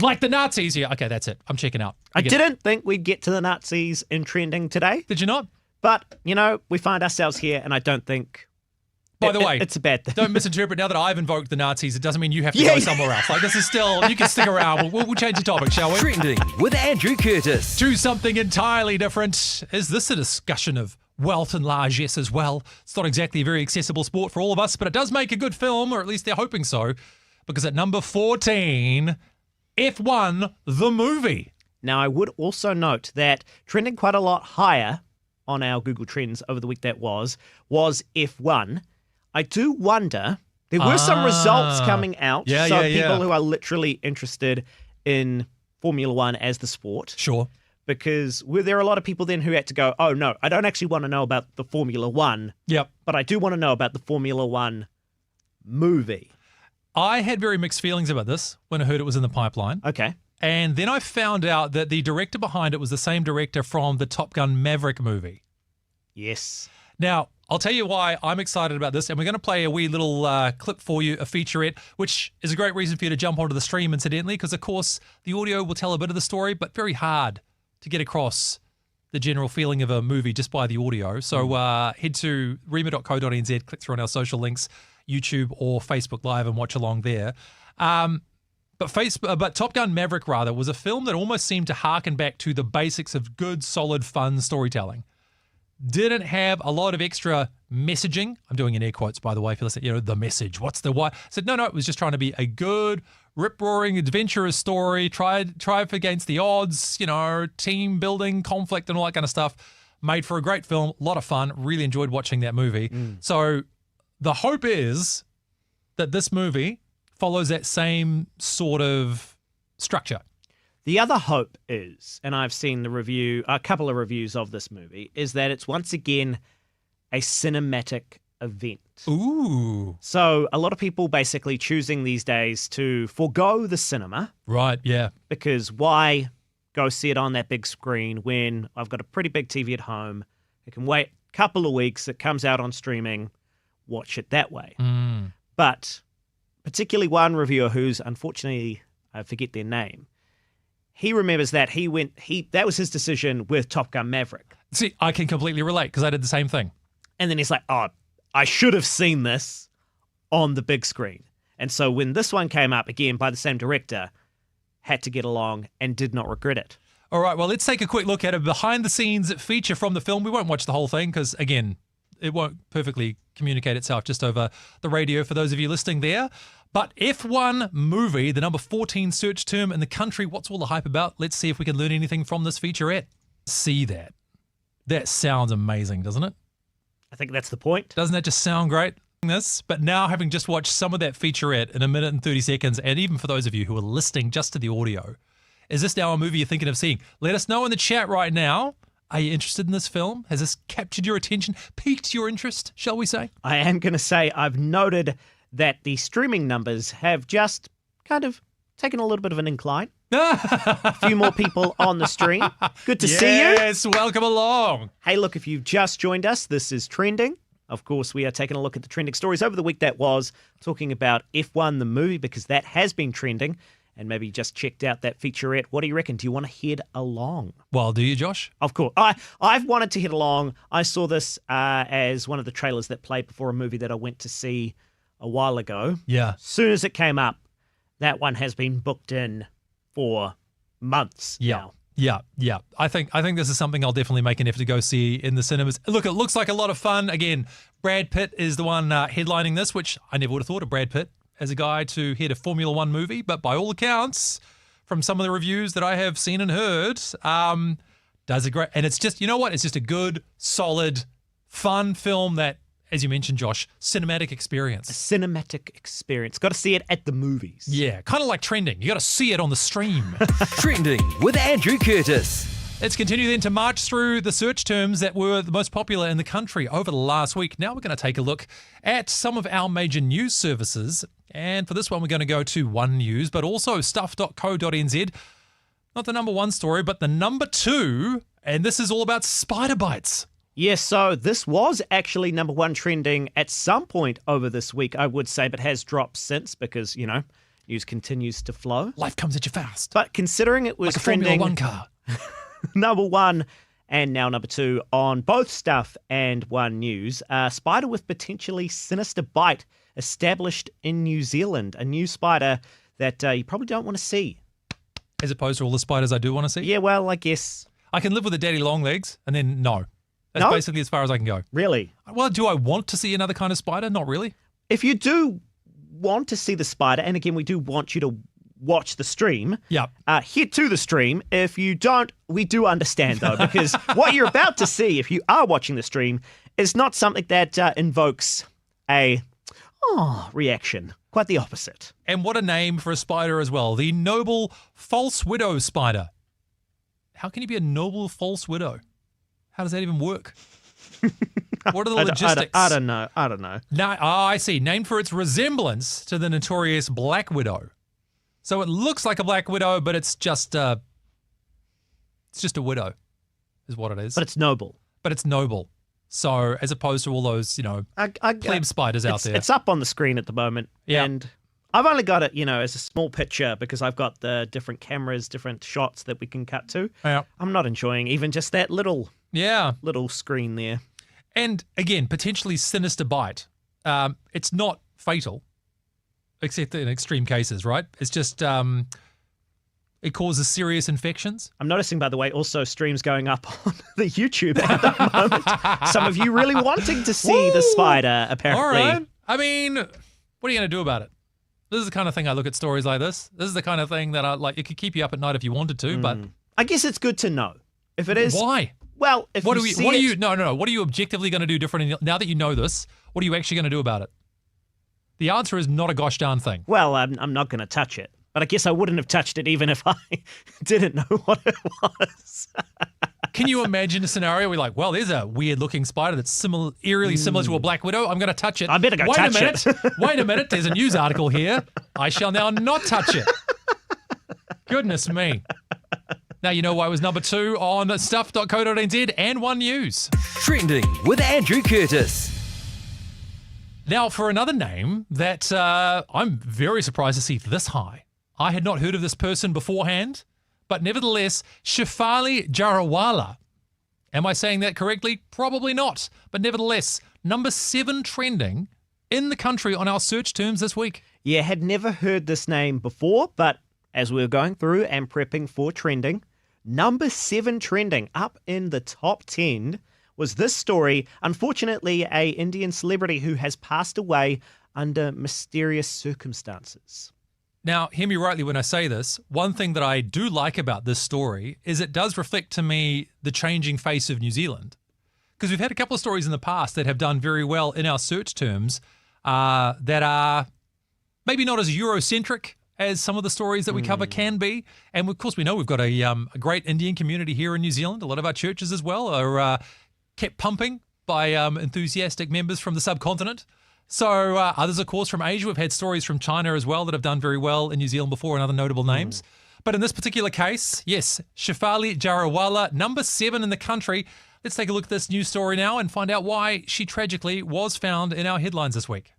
like the Nazis. Yeah, okay, that's it. I'm checking out. I didn't think we'd get to the Nazis in trending today. Did you not? But, we find ourselves here, and I don't think... By the way, it's a bad thing. Don't misinterpret. Now that I've invoked the Nazis, it doesn't mean you have to go somewhere else. Like, this is still... You can stick around. We'll change the topic, shall we? Trending with Andrew Curtis. Do something entirely different. Is this a discussion of wealth and largesse as well? It's not exactly a very accessible sport for all of us, but it does make a good film, or at least they're hoping so, because at number 14... F1, the movie. Now, I would also note that trending quite a lot higher on our Google Trends over the week that was F1. I do wonder, There were some results coming out. Yeah, so yeah, people yeah. who are literally interested in Formula One as the sport. Sure. Because were there a lot of people then who had to go, oh, no, I don't actually want to know about the Formula One. Yep. But I do want to know about the Formula One movie. I had very mixed feelings about this when I heard it was in the pipeline. Okay. And then I found out that the director behind it was the same director from the Top Gun Maverick movie. Yes. Now, I'll tell you why I'm excited about this, and we're going to play a wee little clip for you, a featurette, which is a great reason for you to jump onto the stream, incidentally, because, of course, the audio will tell a bit of the story, but very hard to get across the general feeling of a movie just by the audio. So head to rema.co.nz, click through on our social links, YouTube or Facebook Live, and watch along there. But Top Gun Maverick, rather, was a film that almost seemed to harken back to the basics of good, solid, fun storytelling. Didn't have a lot of extra messaging. I'm doing in air quotes, by the way, if you listen, the message. What's the why? I said, no, it was just trying to be a good, rip-roaring, adventurous story, try against the odds, team building, conflict, and all that kind of stuff. Made for a great film, a lot of fun, really enjoyed watching that movie. So the hope is that this movie follows that same sort of structure. The other hope is, and I've seen a couple of reviews of this movie, is that it's once again a cinematic event. Ooh. So a lot of people basically choosing these days to forego the cinema. Right, yeah. Because why go see it on that big screen when I've got a pretty big TV at home? I can wait a couple of weeks, it comes out on streaming, watch it that way. But particularly one reviewer who's, unfortunately, I forget their name, he remembers that that was his decision with Top Gun Maverick. See, I can completely relate because I did the same thing. And then he's like, oh, I should have seen this on the big screen. And so when this one came up, again, by the same director, had to get along and did not regret it. All right, well, let's take a quick look at a behind-the-scenes feature from the film. We won't watch the whole thing because, again, it won't perfectly communicate itself just over the radio for those of you listening there. But F1 movie, the number 14 search term in the country. What's all the hype about? Let's see if we can learn anything from this featurette. See that. That sounds amazing, doesn't it? I think that's the point. Doesn't that just sound great? But now, having just watched some of that featurette in a minute and 30 seconds, and even for those of you who are listening just to the audio, is this now a movie you're thinking of seeing? Let us know in the chat right now. Are you interested in this film? Has this captured your attention, piqued your interest, shall we say? I am going to say I've noted that the streaming numbers have just kind of taken a little bit of an incline. A few more people on the stream. Good to see you. Yes, welcome along. Hey, look, if you've just joined us, this is Trending. Of course, we are taking a look at the trending stories over the week that was, talking about F1 the movie, because that has been trending, and maybe you just checked out that featurette. What do you reckon? Do you want to head along? Well, do you, Josh? Of course. I've wanted to head along. I saw this as one of the trailers that played before a movie that I went to see a while ago. Yeah. Soon as it came up, that one has been booked in for months now. Yeah. I think this is something I'll definitely make an effort to go see in the cinemas. Look, it looks like a lot of fun. Again, Brad Pitt is the one headlining this, which I never would have thought of Brad Pitt as a guy to head a Formula One movie. But by all accounts, from some of the reviews that I have seen and heard, does a great. And it's just, you know what? It's just a good, solid, fun film that, as you mentioned, Josh, cinematic experience. A cinematic experience. Got to see it at the movies. Yeah, kind of like Trending. You got to see it on the stream. Trending with Andrew Curtis. Let's continue then to march through the search terms that were the most popular in the country over the last week. Now we're going to take a look at some of our major news services. And for this one, we're going to go to One News, but also stuff.co.nz. Not the number one story, but the number two. And this is all about spider bites. Yes, so this was actually number one trending at some point over this week, I would say, but has dropped since because, news continues to flow. Life comes at you fast. But considering it was like a trending Formula One car. number one and now number two on both Stuff and One News, spider with potentially sinister bite established in New Zealand, a new spider that you probably don't want to see. As opposed to all the spiders I do want to see? Yeah, well, I guess. I can live with the daddy long legs and then no. That's basically as far as I can go. Really? Well, do I want to see another kind of spider? Not really. If you do want to see the spider, and again, we do want you to watch the stream. Yeah. Head to the stream. If you don't, we do understand, though, because what you're about to see, if you are watching the stream, is not something that invokes a, reaction. Quite the opposite. And what a name for a spider as well. The noble false widow spider. How can you be a noble false widow? How does that even work? What are the logistics? I don't know. I don't know. I see. Named for its resemblance to the notorious black widow. So it looks like a black widow, but it's just a widow, is what it is. But it's noble. So as opposed to all those, plebe spiders out there. It's up on the screen at the moment. Yeah. And I've only got it, as a small picture because I've got the different cameras, different shots that we can cut to. Yeah. I'm not enjoying even just that little screen there. And again, potentially sinister bite. It's not fatal, except in extreme cases, right? It's just it causes serious infections. I'm noticing, by the way, also streams going up on the YouTube at the moment. Some of you really wanting to see the spider, apparently. All right. I mean, what are you going to do about it? This is the kind of thing I look at stories like this. This is the kind of thing that it could keep you up at night if you wanted to, but I guess it's good to know. If it is, why? Well, if what you are see what it, are you? No. What are you objectively going to do different now that you know this? What are you actually going to do about it? The answer is not a gosh darn thing. Well, I'm not going to touch it, but I guess I wouldn't have touched it even if I didn't know what it was. Can you imagine a scenario where you're like, well, there's a weird looking spider that's eerily similar to a black widow. I'm going to touch it. I better go touch it. Wait a minute. There's a news article here. I shall now not touch it. Goodness me. Now you know why it was number 2 on stuff.co.nz and One News. Trending with Andrew Curtis. Now for another name that I'm very surprised to see this high. I had not heard of this person beforehand, but nevertheless, Shefali Jarawala. Am I saying that correctly? Probably not. But nevertheless, number 7 trending in the country on our search terms this week. Yeah, had never heard this name before, but as we were going through and prepping for trending, number 7 trending up in the top 10 was this story. Unfortunately, a Indian celebrity who has passed away under mysterious circumstances. Now, hear me rightly when I say this. One thing that I do like about this story is it does reflect to me the changing face of New Zealand. Because we've had a couple of stories in the past that have done very well in our search terms that are maybe not as Eurocentric as some of the stories that we cover can be. And of course, we know we've got a great Indian community here in New Zealand. A lot of our churches as well are kept pumping by enthusiastic members from the subcontinent. So others, of course, from Asia. We've had stories from China as well that have done very well in New Zealand before and other notable names. But in this particular case, yes, Shefali Jarawala, number 7 in the country. Let's take a look at this news story now and find out why she tragically was found in our headlines this week.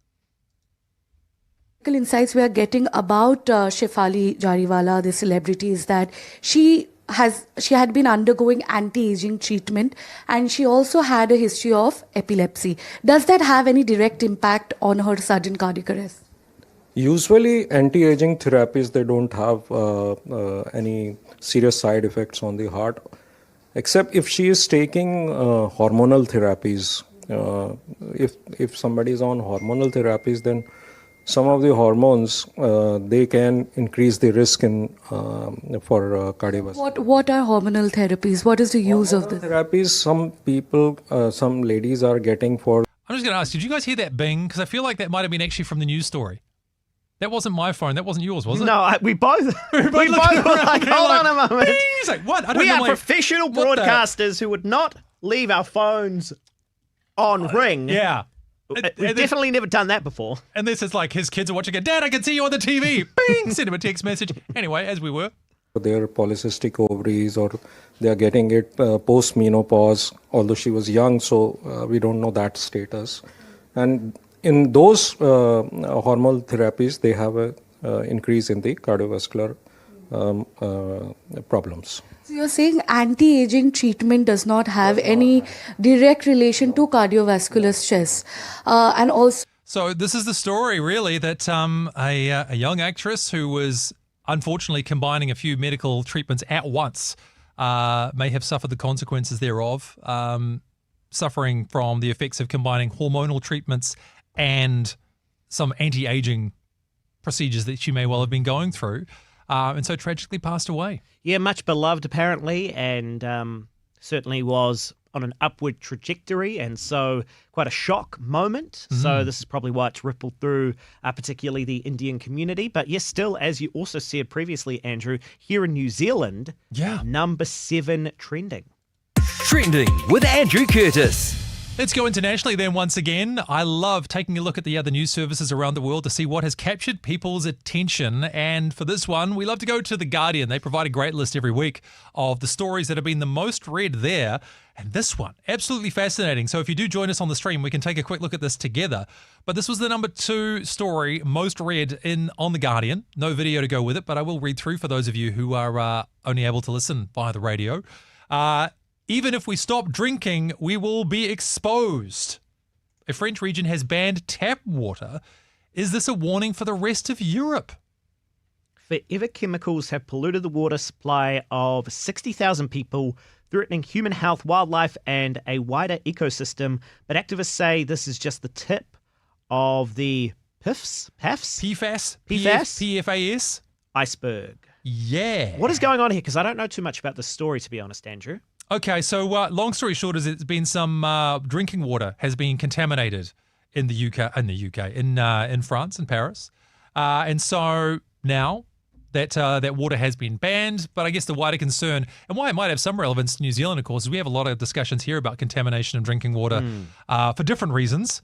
Insights we are getting about Shefali Jariwala, the celebrity, is that she had been undergoing anti-aging treatment and she also had a history of epilepsy. Does that have any direct impact on her sudden cardiac arrest? Usually anti-aging therapies, they don't have any serious side effects on the heart, except if she is taking hormonal therapies. If somebody is on hormonal therapies, then some of the hormones, they can increase the risk for cardiovascular. What are hormonal therapies? What is the use of this? Therapies, some people, some ladies are getting for... I'm just going to ask, did you guys hear that bing? Because I feel like that might have been actually from the news story. That wasn't my phone. That wasn't yours, was it? No, we both were like, hold on a moment. Bing! It's like, what? We are professional broadcasters who would not leave our phones on ring. Yeah. We've definitely never done that before. And this is like his kids are watching it. Dad, I can see you on the TV. Bing! Send him a text message. Anyway, as we were. Their polycystic ovaries, or they are getting it post-menopause, although she was young, so we don't know that status. And in those hormonal therapies, they have an increase in the cardiovascular problems. So you're saying anti-aging treatment does not have any direct relation to cardiovascular stress, and also. So this is the story, really, that a young actress who was unfortunately combining a few medical treatments at once may have suffered the consequences thereof, suffering from the effects of combining hormonal treatments and some anti-aging procedures that she may well have been going through. And so tragically passed away. Yeah, much beloved apparently, and certainly was on an upward trajectory, and so quite a shock moment. So this is probably why it's rippled through particularly the Indian community. But yes, still, as you also said previously, Andrew, here in New Zealand, number 7 trending. Trending with Andrew Curtis. Let's go internationally then once again. I love taking a look at the other news services around the world to see what has captured people's attention. And for this one, we love to go to The Guardian. They provide a great list every week of the stories that have been the most read there. And this one, absolutely fascinating. So if you do join us on the stream, we can take a quick look at this together. But this was the number 2 story most read on The Guardian. No video to go with it, but I will read through for those of you who are only able to listen via the radio. Even if we stop drinking, we will be exposed. A French region has banned tap water. Is this a warning for the rest of Europe? Forever chemicals have polluted the water supply of 60,000 people, threatening human health, wildlife, and a wider ecosystem. But activists say this is just the tip of the PFAS iceberg. Yeah. What is going on here? Because I don't know too much about this story, to be honest, Andrew. Okay, so long story short is it's been some drinking water has been contaminated in the UK, in France, in Paris. And so now that water has been banned, but I guess the wider concern, and why it might have some relevance to New Zealand, of course, is we have a lot of discussions here about contamination of drinking water for different reasons.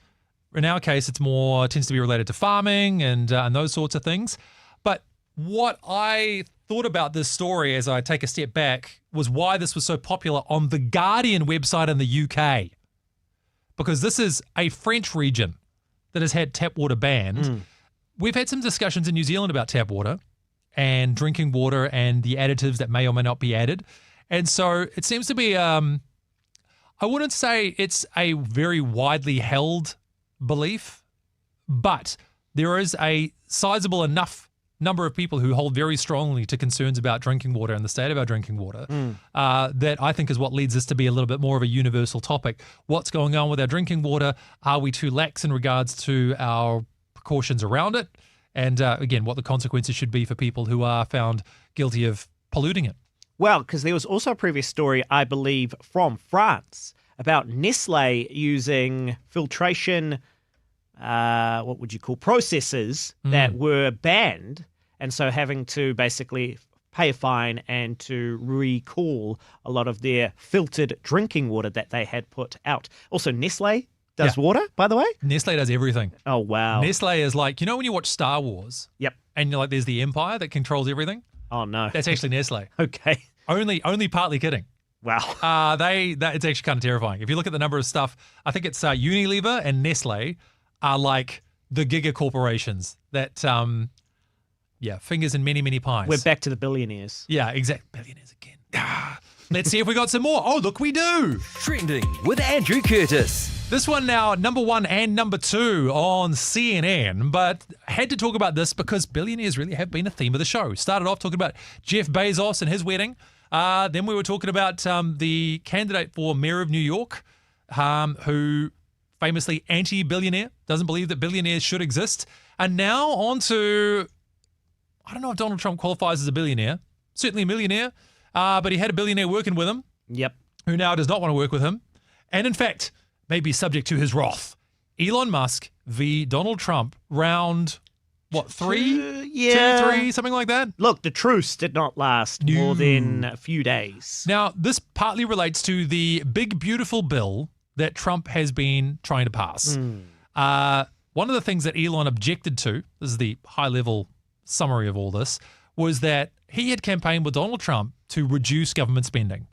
In our case, it's more tends to be related to farming and those sorts of things. But what I thought about this story as I take a step back was why this was so popular on the Guardian website in the UK. Because this is a French region that has had tap water banned. We've had some discussions in New Zealand about tap water and drinking water and the additives that may or may not be added. And so it seems to be, I wouldn't say it's a very widely held belief, but there is a sizable enough number of people who hold very strongly to concerns about drinking water and the state of our drinking water that I think is what leads us to be a little bit more of a universal topic. What's going on with our drinking water? Are we too lax in regards to our precautions around it? And again, what the consequences should be for people who are found guilty of polluting it. Well, because there was also a previous story, I believe, from France about Nestle using filtration what would you call processes that were banned, and so having to basically pay a fine and to recall a lot of their filtered drinking water that they had put out. Also, Nestle does water, by the way? Nestle does everything. Oh, wow. Nestle is like, you know when you watch Star Wars? Yep. And you're like, there's the Empire that controls everything? Oh, no. That's actually Nestle. Okay. Only partly kidding. Wow. It's actually kind of terrifying. If you look at the number of stuff, I think it's Unilever and Nestle are like the giga corporations that, fingers in many, many pies. We're back to the billionaires. Yeah, exactly. Billionaires again. Let's see if we got some more. Oh, look, we do. Trending with Andrew Curtis. This one now, number 1 and number 2 on CNN, but had to talk about this because billionaires really have been a theme of the show. Started off talking about Jeff Bezos and his wedding. Then we were talking about the candidate for mayor of New York, who famously anti-billionaire, doesn't believe that billionaires should exist. And now on to, I don't know if Donald Trump qualifies as a billionaire, certainly a millionaire, but he had a billionaire working with him. Yep. Who now does not want to work with him. And in fact, may be subject to his wrath. Elon Musk v. Donald Trump, round, 3? 2, 3, something like that? Look, the truce did not last more than a few days. Now, this partly relates to the big, beautiful bill that Trump has been trying to pass. One of the things that Elon objected to, this is the high-level summary of all this, was that he had campaigned with Donald Trump to reduce government spending.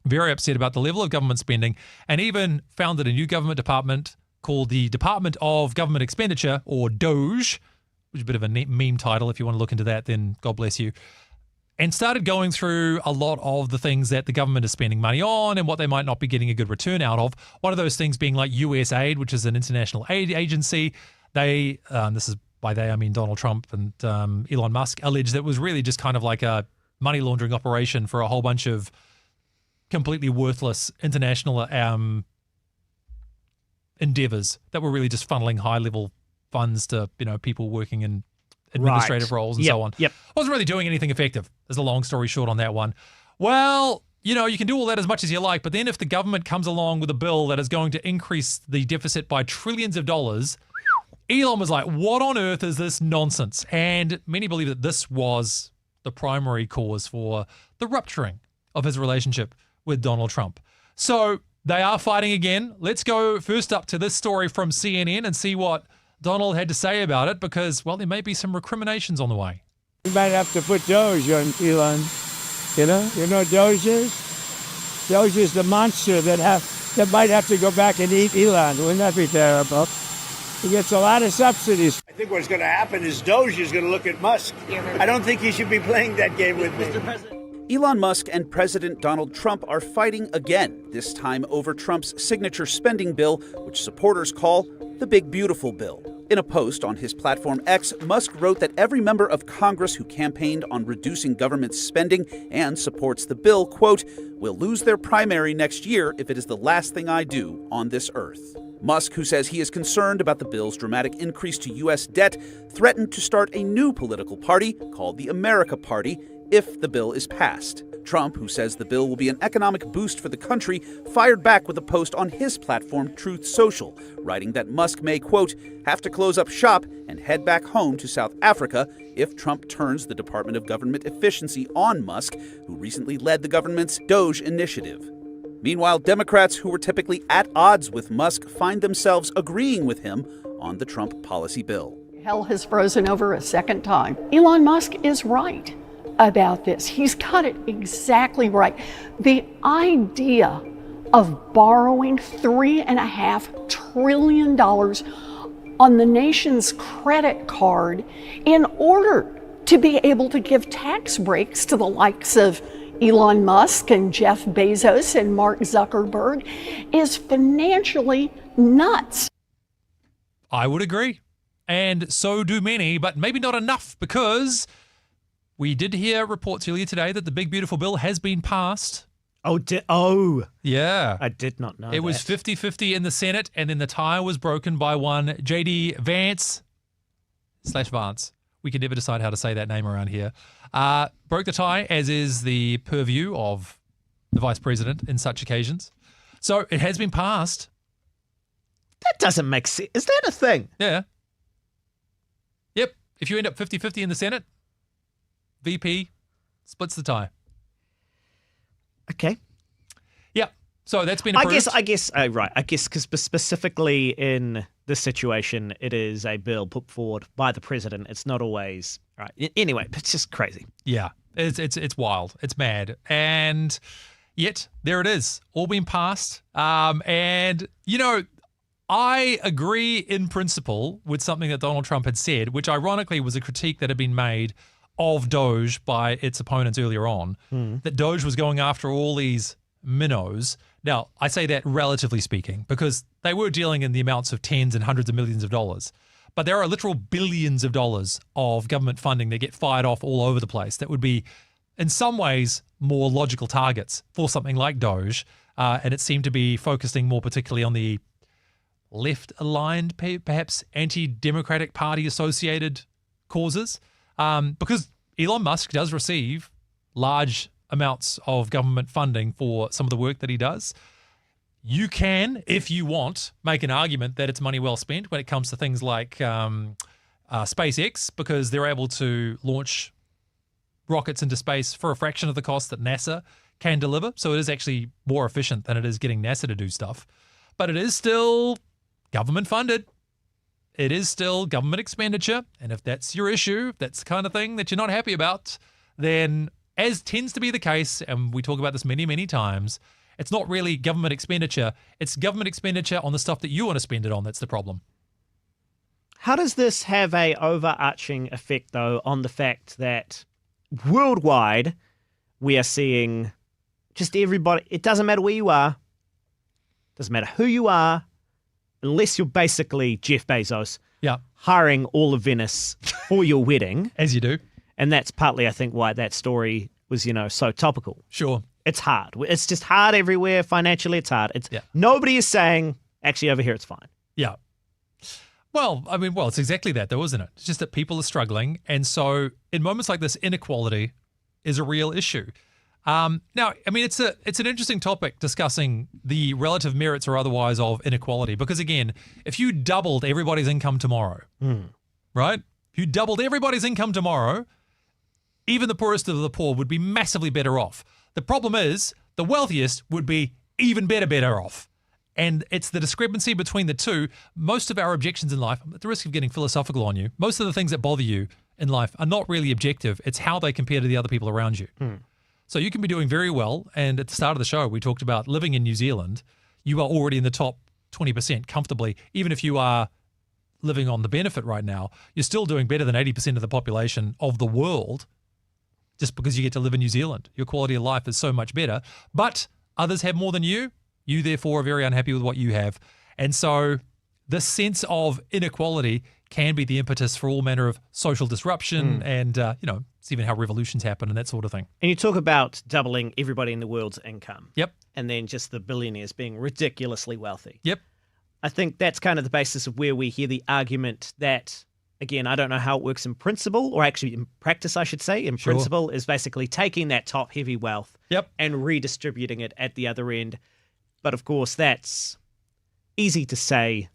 Very upset about the level of government spending, and even founded a new government department called the Department of Government Expenditure, or DOGE, which is a bit of a meme title. If you want to look into that, then God bless you. And started going through a lot of the things that the government is spending money on and what they might not be getting a good return out of. One of those things being like USAID, which is an international aid agency. They, this is by they, I mean Donald Trump and Elon Musk, alleged that it was really just kind of like a money laundering operation for a whole bunch of completely worthless international endeavors that were really just funneling high-level funds to, people working in administrative roles and so on. Yep. Wasn't really doing anything effective, is the long story short on that one. Well, you know, you can do all that as much as you like, but then if the government comes along with a bill that is going to increase the deficit by trillions of dollars, Elon was like, what on earth is this nonsense? And many believe that this was the primary cause for the rupturing of his relationship with Donald Trump. So they are fighting again. Let's go first up to this story from CNN and see what Donald had to say about it, because, well, there may be some recriminations on the way. You might have to put Doge on Elon. You know what Doge is? Doge is the monster that might have to go back and eat Elon. Wouldn't that be terrible? He gets a lot of subsidies. I think what's going to happen is Doge is going to look at Musk. I don't think he should be playing that game with me. Elon Musk and President Donald Trump are fighting again, this time over Trump's signature spending bill, which supporters call the Big Beautiful Bill. In a post on his platform X, Musk wrote that every member of Congress who campaigned on reducing government spending and supports the bill, quote, will lose their primary next year if it is the last thing I do on this earth. Musk, who says he is concerned about the bill's dramatic increase to U.S. debt, threatened to start a new political party called the America Party if the bill is passed. Trump, who says the bill will be an economic boost for the country, fired back with a post on his platform Truth Social, writing that Musk may, quote, have to close up shop and head back home to South Africa if Trump turns the Department of Government Efficiency on Musk, who recently led the government's Doge initiative. Meanwhile, Democrats who were typically at odds with Musk find themselves agreeing with him on the Trump policy bill. Hell has frozen over a second time. Elon Musk is right about this. He's got it exactly right. The idea of borrowing $3.5 trillion on the nation's credit card in order to be able to give tax breaks to the likes of Elon Musk and Jeff Bezos and Mark Zuckerberg is financially nuts. I would agree. And so do many, but maybe not enough, because we did hear reports earlier today that the Big Beautiful Bill has been passed. Yeah. I did not know It was 50-50 in the Senate, and then the tie was broken by one J.D. Vance. We can never decide how to say that name around here. Broke the tie, as is the purview of the vice president in such occasions. So it has been passed. That doesn't make sense. Is that a thing? Yeah. Yep. If you end up 50-50 in the Senate, VP splits the tie. Okay. Yeah. So that's been approved. I guess, right. I guess because specifically in this situation, it is a bill put forward by the president. It's not always right. Anyway, it's just crazy. Yeah. It's wild. It's mad. And yet there it is, all been passed. And, you know, I agree in principle with something that Donald Trump had said, which ironically was a critique that had been made of Doge by its opponents earlier on, that Doge was going after all these minnows. Now, I say that relatively speaking, because they were dealing in the amounts of tens and hundreds of millions of dollars. But there are literal billions of dollars of government funding that get fired off all over the place that would be, in some ways, more logical targets for something like Doge. And it seemed to be focusing more particularly on the left-aligned, perhaps anti-Democratic Party-associated causes. Because Elon Musk does receive large amounts of government funding for some of the work that he does. You can, if you want, make an argument that it's money well spent when it comes to things like SpaceX, because they're able to launch rockets into space for a fraction of the cost that NASA can deliver. So it is actually more efficient than it is getting NASA to do stuff. But it is still government funded. It is still government expenditure. And if that's your issue, if that's the kind of thing that you're not happy about, then as tends to be the case, and we talk about this many, many times, it's not really government expenditure. It's government expenditure on the stuff that you want to spend it on that's the problem. How does this have a overarching effect, though, on the fact that worldwide we are seeing just everybody, it doesn't matter where you are, doesn't matter who you are, unless you're basically Jeff Bezos, hiring all of Venice for your wedding. As you do. And that's partly, I think, why that story was, so topical. Sure. It's hard. It's just hard everywhere. Financially, it's hard. Nobody is saying, actually, over here, it's fine. Yeah. Well, it's exactly that, though, isn't it? It's just that people are struggling. And so in moments like this, inequality is a real issue. Now, I mean, it's an interesting topic discussing the relative merits or otherwise of inequality, because again, if you doubled everybody's income tomorrow, right? If you doubled everybody's income tomorrow, even the poorest of the poor would be massively better off. The problem is the wealthiest would be even better off. And it's the discrepancy between the two. Most of our objections in life, at the risk of getting philosophical on you, most of the things that bother you in life are not really objective. It's how they compare to the other people around you. So you can be doing very well. And at the start of the show, we talked about living in New Zealand. You are already in the top 20% comfortably. Even if you are living on the benefit right now, you're still doing better than 80% of the population of the world just because you get to live in New Zealand. Your quality of life is so much better. But others have more than you. You, therefore, are very unhappy with what you have. And so this sense of inequality can be the impetus for all manner of social disruption and, it's even how revolutions happen and that sort of thing. And you talk about doubling everybody in the world's income. Yep. And then just the billionaires being ridiculously wealthy. Yep. I think that's kind of the basis of where we hear the argument that, again, I don't know how it works in principle, or actually in practice, I should say. In principle is basically taking that top heavy wealth and redistributing it at the other end. But of course, that's easy to say.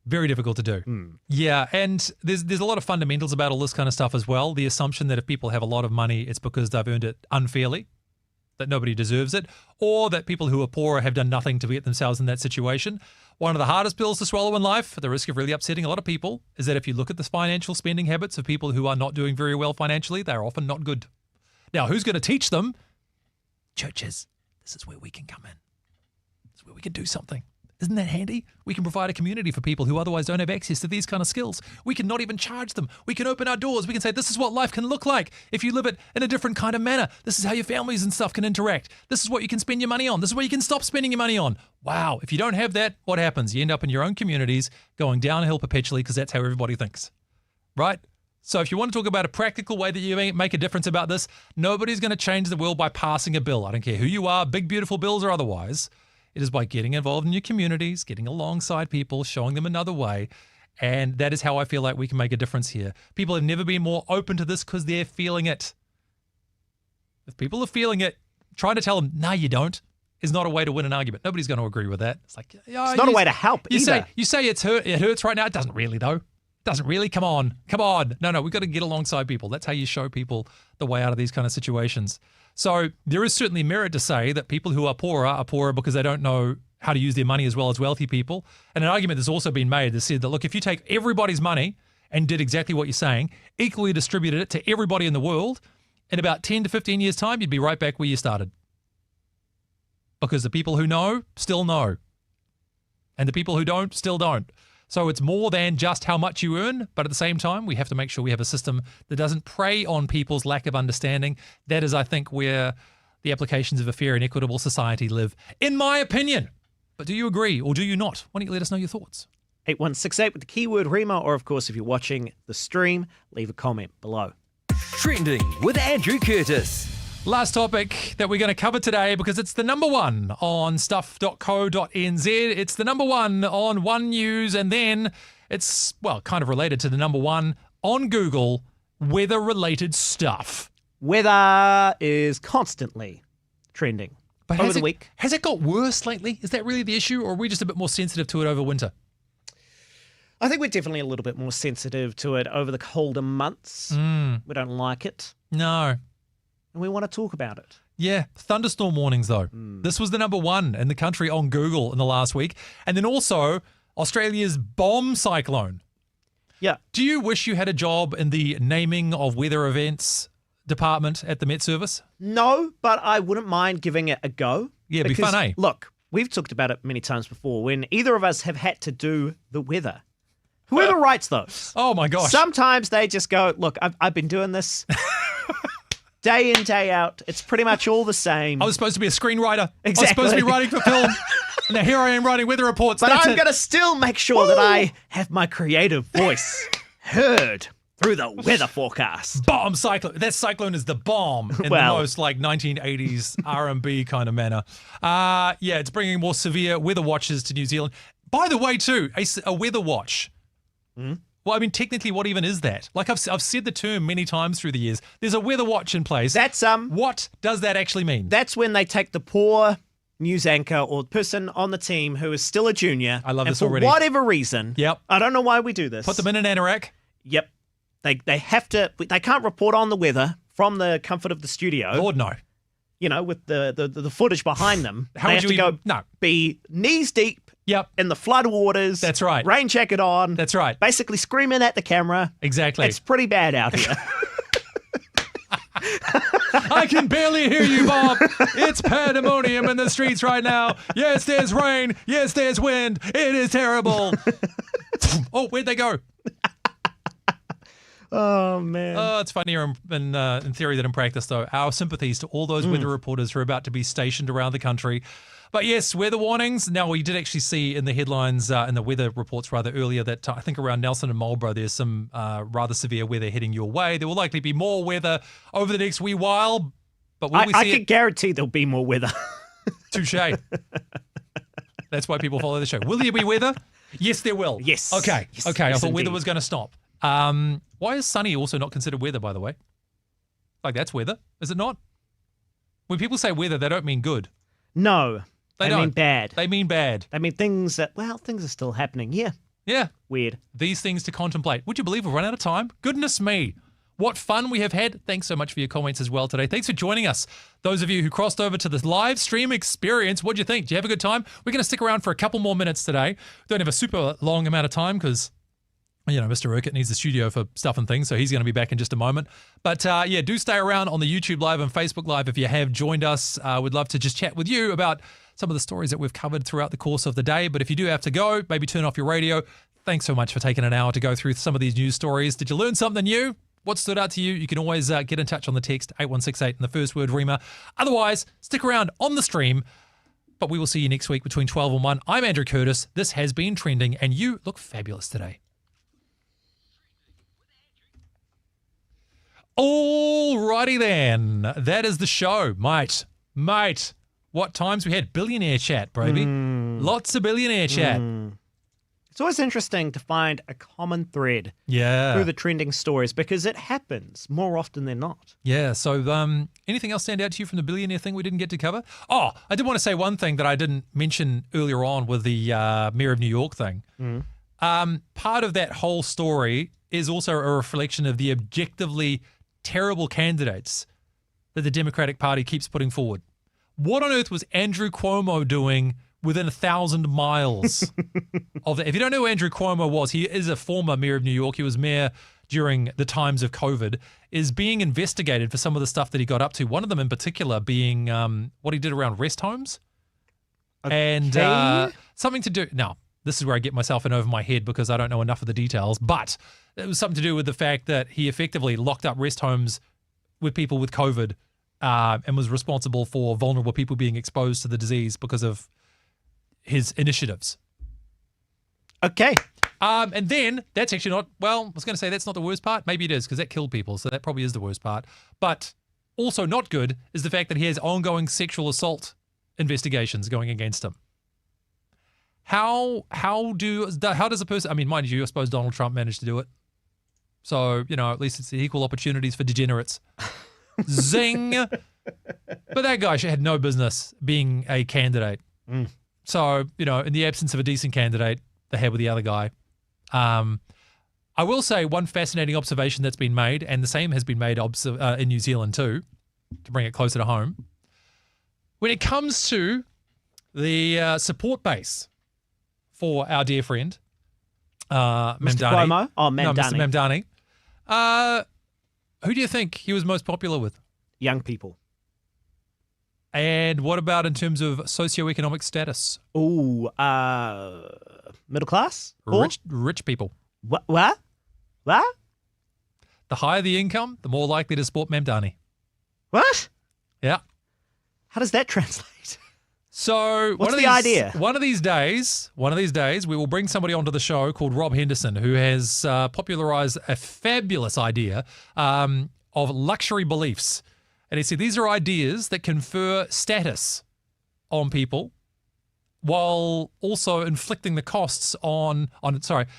Very difficult to do. Yeah, and there's a lot of fundamentals about all this kind of stuff as well. The assumption that if people have a lot of money, it's because they've earned it unfairly, that nobody deserves it, or that people who are poorer have done nothing to get themselves in that situation. One of the hardest pills to swallow in life, at the risk of really upsetting a lot of people, is that if you look at the financial spending habits of people who are not doing very well financially, they're often not good. Now, who's going to teach them? Churches. This is where we can come in. This is where we can do something. Isn't that handy? We can provide a community for people who otherwise don't have access to these kind of skills. We can not even charge them. We can open our doors. We can say, this is what life can look like if you live it in a different kind of manner. This is how your families and stuff can interact. This is what you can spend your money on. This is what you can stop spending your money on. Wow. If you don't have that, what happens? You end up in your own communities going downhill perpetually because that's how everybody thinks, right? So if you want to talk about a practical way that you make a difference about this, nobody's going to change the world by passing a bill. I don't care who you are, big, beautiful bills or otherwise. It is by getting involved in your communities, getting alongside people, showing them another way. And that is how I feel like we can make a difference here. People have never been more open to this because they're feeling it. If people are feeling it, trying to tell them, no, you don't, is not a way to win an argument. Nobody's going to agree with that. It's like, it's not a way to help either. You say it hurts right now. It doesn't really, though. It doesn't really. Come on. No, we've got to get alongside people. That's how you show people the way out of these kind of situations. So there is certainly merit to say that people who are poorer because they don't know how to use their money as well as wealthy people. And an argument that's also been made that said that, look, if you take everybody's money and did exactly what you're saying, equally distributed it to everybody in the world, in about 10 to 15 years' time, you'd be right back where you started. Because the people who know still know. And the people who don't still don't. So it's more than just how much you earn, but at the same time, we have to make sure we have a system that doesn't prey on people's lack of understanding. That is, I think, where the applications of a fair and equitable society live, in my opinion. But do you agree or do you not? Why don't you let us know your thoughts? 8168 with the keyword Rima, or of course, if you're watching the stream, leave a comment below. Trending with Andrew Curtis. Last topic that we're going to cover today, because it's the number one on stuff.co.nz. It's the number one on One News, and then it's, well, kind of related to the number one on Google, weather-related stuff. Weather is constantly trending over the week. Has it got worse lately? Is that really the issue, or are we just a bit more sensitive to it over winter? I think we're definitely a little bit more sensitive to it over the colder months. We don't like it. No. And we want to talk about it. Yeah, thunderstorm warnings though. This was the number one in the country on Google in the last week. And then also Australia's bomb cyclone. Yeah. Do you wish you had a job in the naming of weather events department at the Met Service? No, but I wouldn't mind giving it a go. Yeah, it'd be fun, eh? Look, we've talked about it many times before. When either of us have had to do the weather, whoever writes those. Oh my gosh. Sometimes they just go, look, I've been doing this day in, day out. It's pretty much all the same. I was supposed to be a screenwriter. Exactly. I was supposed to be writing for film. And now here I am writing weather reports. But I'm going to still make sure that I have my creative voice heard through the weather forecast. Bomb cyclone. That cyclone is the bomb in the most like 1980s R&B kind of manner. Yeah, it's bringing more severe weather watches to New Zealand. By the way, too, a weather watch Well, I mean, technically, what even is that? Like I've said the term many times through the years. There's a weather watch in place. That's What does that actually mean? That's when they take the poor news anchor or person on the team who is still a junior. I love and this already. For whatever reason. Yep. I don't know why we do this. Put them in an anorak. Yep. They have to. They can't report on the weather from the comfort of the studio. Lord, no. You know, with the footage behind them. How they would have you to even- go No. be knees deep. Yep. In the flood waters. That's right. Rain jacket on. That's right. Basically screaming at the camera. Exactly. It's pretty bad out here. I can barely hear you, Bob. It's pandemonium in the streets right now. Yes, there's rain. Yes, there's wind. It is terrible. Oh, where'd they go? Oh, man. Oh, it's funnier in theory than in practice, though. Our sympathies to all those weather reporters who are about to be stationed around the country. But yes, weather warnings. Now, we did actually see in the headlines, in the weather reports rather earlier, that I think around Nelson and Marlborough, there's some rather severe weather heading your way. There will likely be more weather over the next wee while. But will we see I can guarantee there'll be more weather. Touche. That's why people follow the show. Will there be weather? Yes, there will. Yes. Okay. Yes, Okay. yes, I thought weather indeed. was going to stop. Why is sunny also not considered weather, by the way? Like, that's weather, is it not? When people say weather, they don't mean good. No. They mean don't. bad. They mean bad. They mean things that, things are still happening. Yeah. Yeah. Weird. These things to contemplate. Would you believe we've run out of time? Goodness me. What fun we have had. Thanks so much for your comments as well today. Thanks for joining us. Those of you who crossed over to the live stream experience, what'd you think? Did you have a good time? We're going to stick around for a couple more minutes today. Don't have a super long amount of time because, you know, Mr. Urquhart needs the studio for stuff and things, so he's going to be back in just a moment. But yeah, do stay around on the YouTube Live and Facebook Live if you have joined us. We'd love to just chat with you about some of the stories that we've covered throughout the course of the day. But if you do have to go, maybe turn off your radio. Thanks so much for taking an hour to go through some of these news stories. Did you learn something new? What stood out to you? You can always get in touch on the text 8168 and the first word REMA. Otherwise, stick around on the stream. But we will see you next week between 12 and 1. I'm Andrew Curtis. This has been Trending, and you look fabulous today. Alrighty then. That is the show, mate. What times we had? Billionaire chat, baby. Lots of billionaire chat. It's always interesting to find a common thread Yeah. through the trending stories because it happens more often than not. Yeah. So anything else stand out to you from the billionaire thing we didn't get to cover? Oh, I did want to say one thing that I didn't mention earlier on with the Mayor of New York thing. Part of that whole story is also a reflection of the objectively terrible candidates that the Democratic Party keeps putting forward. What on earth was Andrew Cuomo doing within 1,000 miles of that? If you don't know who Andrew Cuomo was, he is a former mayor of New York. He was mayor during the times of COVID, is being investigated for some of the stuff that he got up to. One of them in particular being what he did around rest homes. And something to do... Now, this is where I get myself in over my head because I don't know enough of the details, but it was something to do with the fact that he effectively locked up rest homes with people with COVID and was responsible for vulnerable people being exposed to the disease because of his initiatives. Okay. And then that's actually not, well, I was going to say that's not the worst part. Maybe it is because that killed people. So that probably is the worst part. But also not good is the fact that he has ongoing sexual assault investigations going against him. How does a person, I mean, mind you, I suppose Donald Trump managed to do it. So, you know, at least it's equal opportunities for degenerates. Zing. But that guy had no business being a candidate. So, you know, in the absence of a decent candidate, they had with the other guy. I will say one fascinating observation that's been made, and the same has been made in New Zealand too, to bring it closer to home. When it comes to the support base for our dear friend, Mr. Mamdani. Cuomo? Oh, Mamdani. No, Mr. Mamdani. Who do you think he was most popular with? Young people. And what about in terms of socioeconomic status? Ooh, middle class? Rich people. What? The higher the income, the more likely to support Mamdani. What? Yeah. How does that translate? So What's the idea? One of these days, we will bring somebody onto the show called Rob Henderson, who has popularized a fabulous idea of luxury beliefs. And he said these are ideas that confer status on people while also inflicting the costs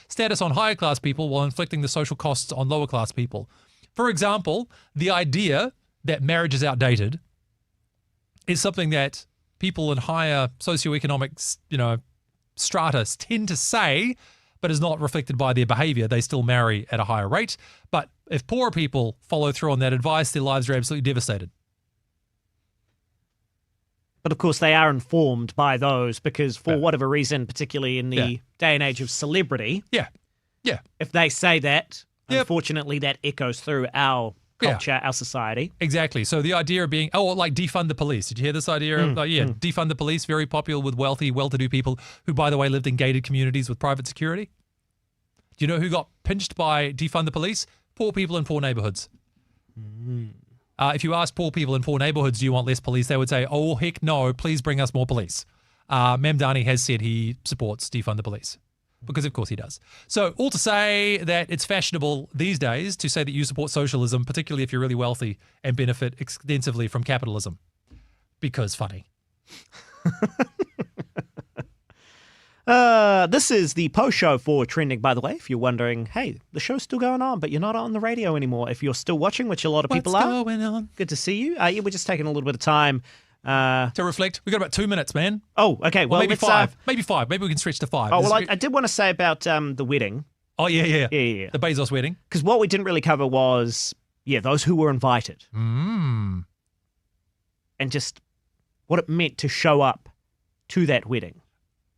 status on higher class people while inflicting the social costs on lower class people. For example, the idea that marriage is outdated is something that people in higher socioeconomic, stratas tend to say, but is not reflected by their behavior. They still marry at a higher rate. But if poorer people follow through on that advice, their lives are absolutely devastated. But of course, they are informed by those because for whatever reason, particularly in the day and age of celebrity, if they say that, unfortunately, that echoes through our culture, our society. Exactly. So the idea of being, like defund the police. Did you hear this idea? Defund the police, very popular with wealthy, well-to-do people who, by the way, lived in gated communities with private security. Do you know who got pinched by defund the police? Poor people in poor neighborhoods. If you ask poor people in poor neighborhoods, do you want less police? They would say, oh, heck no, please bring us more police. Mamdani has said he supports defund the police. Because of course he does. So all to say that it's fashionable these days to say that you support socialism, particularly if you're really wealthy and benefit extensively from capitalism. Because funny. This is the post show for Trending, by the way. If you're wondering, hey, the show's still going on, but you're not on the radio anymore. If you're still watching, which a lot of people are. What's going on? Good to see you. We're just taking a little bit of time to reflect. We've got about 2 minutes, man. Oh, okay. Well, maybe five. Maybe 5. Maybe we can stretch to 5. Oh, well, I did want to say about the wedding. Oh, yeah. The Bezos wedding. Because what we didn't really cover was, those who were invited. And just what it meant to show up to that wedding.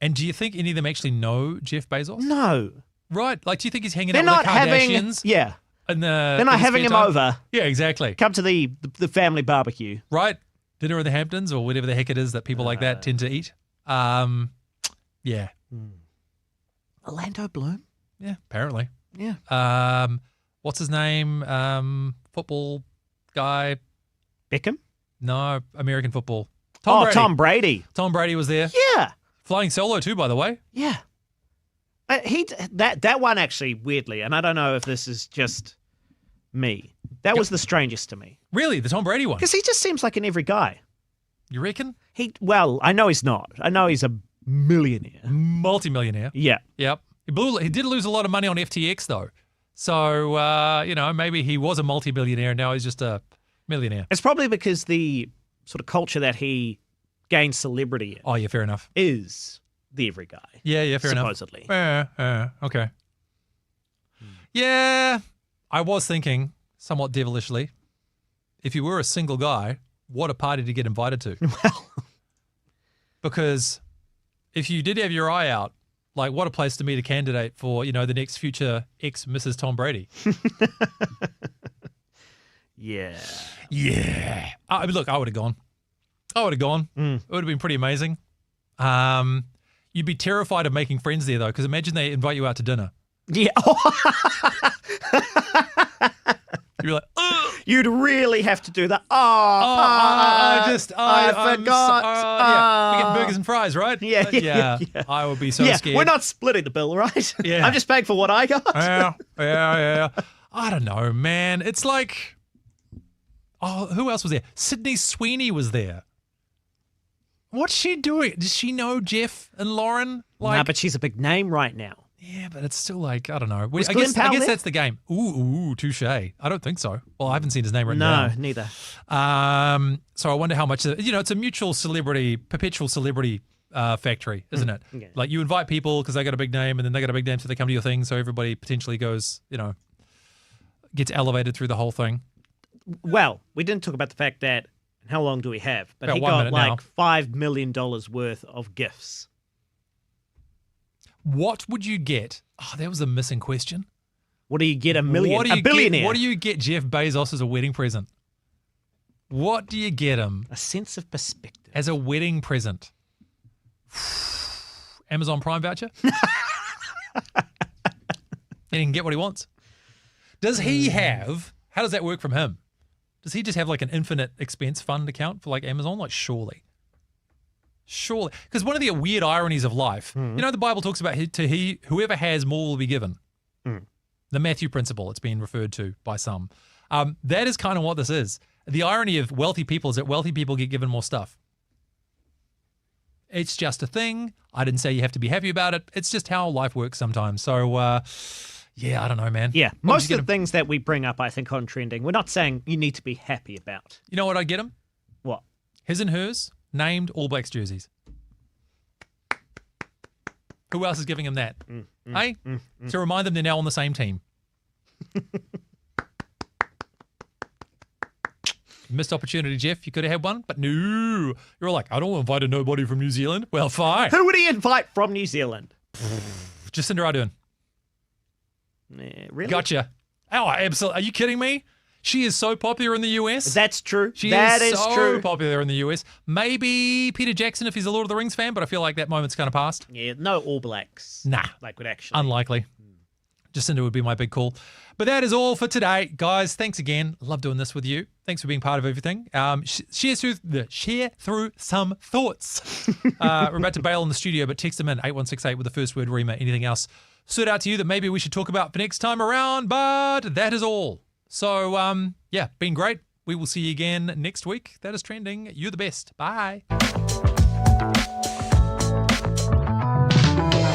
And do you think any of them actually know Jeff Bezos? No. Right. Like, do you think he's hanging They're out with not the Kardashians? They're not having him over. Yeah, exactly. Come to the family barbecue. Right. Dinner in the Hamptons or whatever the heck it is that people like that tend to eat. Orlando Bloom? Yeah, apparently. Yeah. What's his name? Football guy. Beckham? No, American football. Tom Brady. Tom Brady was there. Yeah. Flying solo too, by the way. Yeah. That one actually, weirdly, and I don't know if this is just me, that was the strangest to me. Really? The Tom Brady one? Because he just seems like an every guy. You reckon? I know he's not. I know he's a millionaire. Multi-millionaire. Yeah. Yep. He did lose a lot of money on FTX, though. So, maybe he was a multi-billionaire and now he's just a millionaire. It's probably because the sort of culture that he gained celebrity in. Oh, yeah, fair enough. Is the every guy. Yeah, fair supposedly. Enough. Okay. Yeah, I was thinking, somewhat devilishly, if you were a single guy, what a party to get invited to. Well. Because if you did have your eye out, like, what a place to meet a candidate for, the next future ex-Mrs. Tom Brady. Yeah. Yeah. Look, I would have gone. It would have been pretty amazing. You'd be terrified of making friends there, though, because imagine they invite you out to dinner. Yeah. You'd be like, ugh. You'd really have to do that. I forgot. We get burgers and fries, right? Yeah. I would be so scared. We're not splitting the bill, right? Yeah. I'm just paying for what I got. Yeah. I don't know, man. It's like, who else was there? Sydney Sweeney was there. What's she doing? Does she know Jeff and Lauren? No, but she's a big name right now. Yeah, but it's still like, I don't know. I guess that's the game. Ooh, touche. I don't think so. Well, I haven't seen his name written down. No, neither. So I wonder how much, it's a mutual celebrity, perpetual celebrity factory, isn't it? Okay. Like, you invite people because they got a big name and then they got a big name so they come to your thing. So everybody potentially goes, gets elevated through the whole thing. Well, we didn't talk about the fact that, how long do we have? But About he 1 got minute now. $5 million worth of gifts. What would you get? Oh, that was a missing question. What do you get a billionaire? What do you get Jeff Bezos as a wedding present? What do you get him? A sense of perspective. As a wedding present. Amazon Prime voucher? He can get what he wants. Does he have, how does that work from him? Does he just have like an infinite expense fund account for like Amazon? Like, surely. Because one of the weird ironies of life, the Bible talks about whoever has more will be given. The Matthew principle, it's been referred to by some. That is kind of what this is. The irony of wealthy people is that wealthy people get given more stuff. It's just a thing. I didn't say you have to be happy about it. It's just how life works sometimes. So, yeah, I don't know, man. Yeah, What most did you of the things that we bring up, I think, on trending, we're not saying you need to be happy about. You know what I get him? What? His and hers named All Blacks jerseys. Who else is giving him that? Hey? To remind them they're now on the same team. Missed opportunity, Jeff. You could have had one, but no. You're like, I don't invite nobody from New Zealand. Well, fine. Who would he invite from New Zealand? Jacinda Ardern. Really? Gotcha. Oh, absolutely. Are you kidding me? She is so popular in the US. That's true. She That is is so true. popular in the US. Maybe Peter Jackson if he's a Lord of the Rings fan, but I feel like that moment's kind of past. Yeah, no All Blacks. Nah. Like, would actually. Unlikely. Jacinda would be my big call. But that is all for today. Guys, thanks again. Love doing this with you. Thanks for being part of everything. Share through some thoughts. We're about to bail in the studio, but text them in 8168 with the first word Rima. Anything else stood out to you that maybe we should talk about for next time around? But that is all. So, yeah, been great. We will see you again next week. That is trending. You're the best. Bye.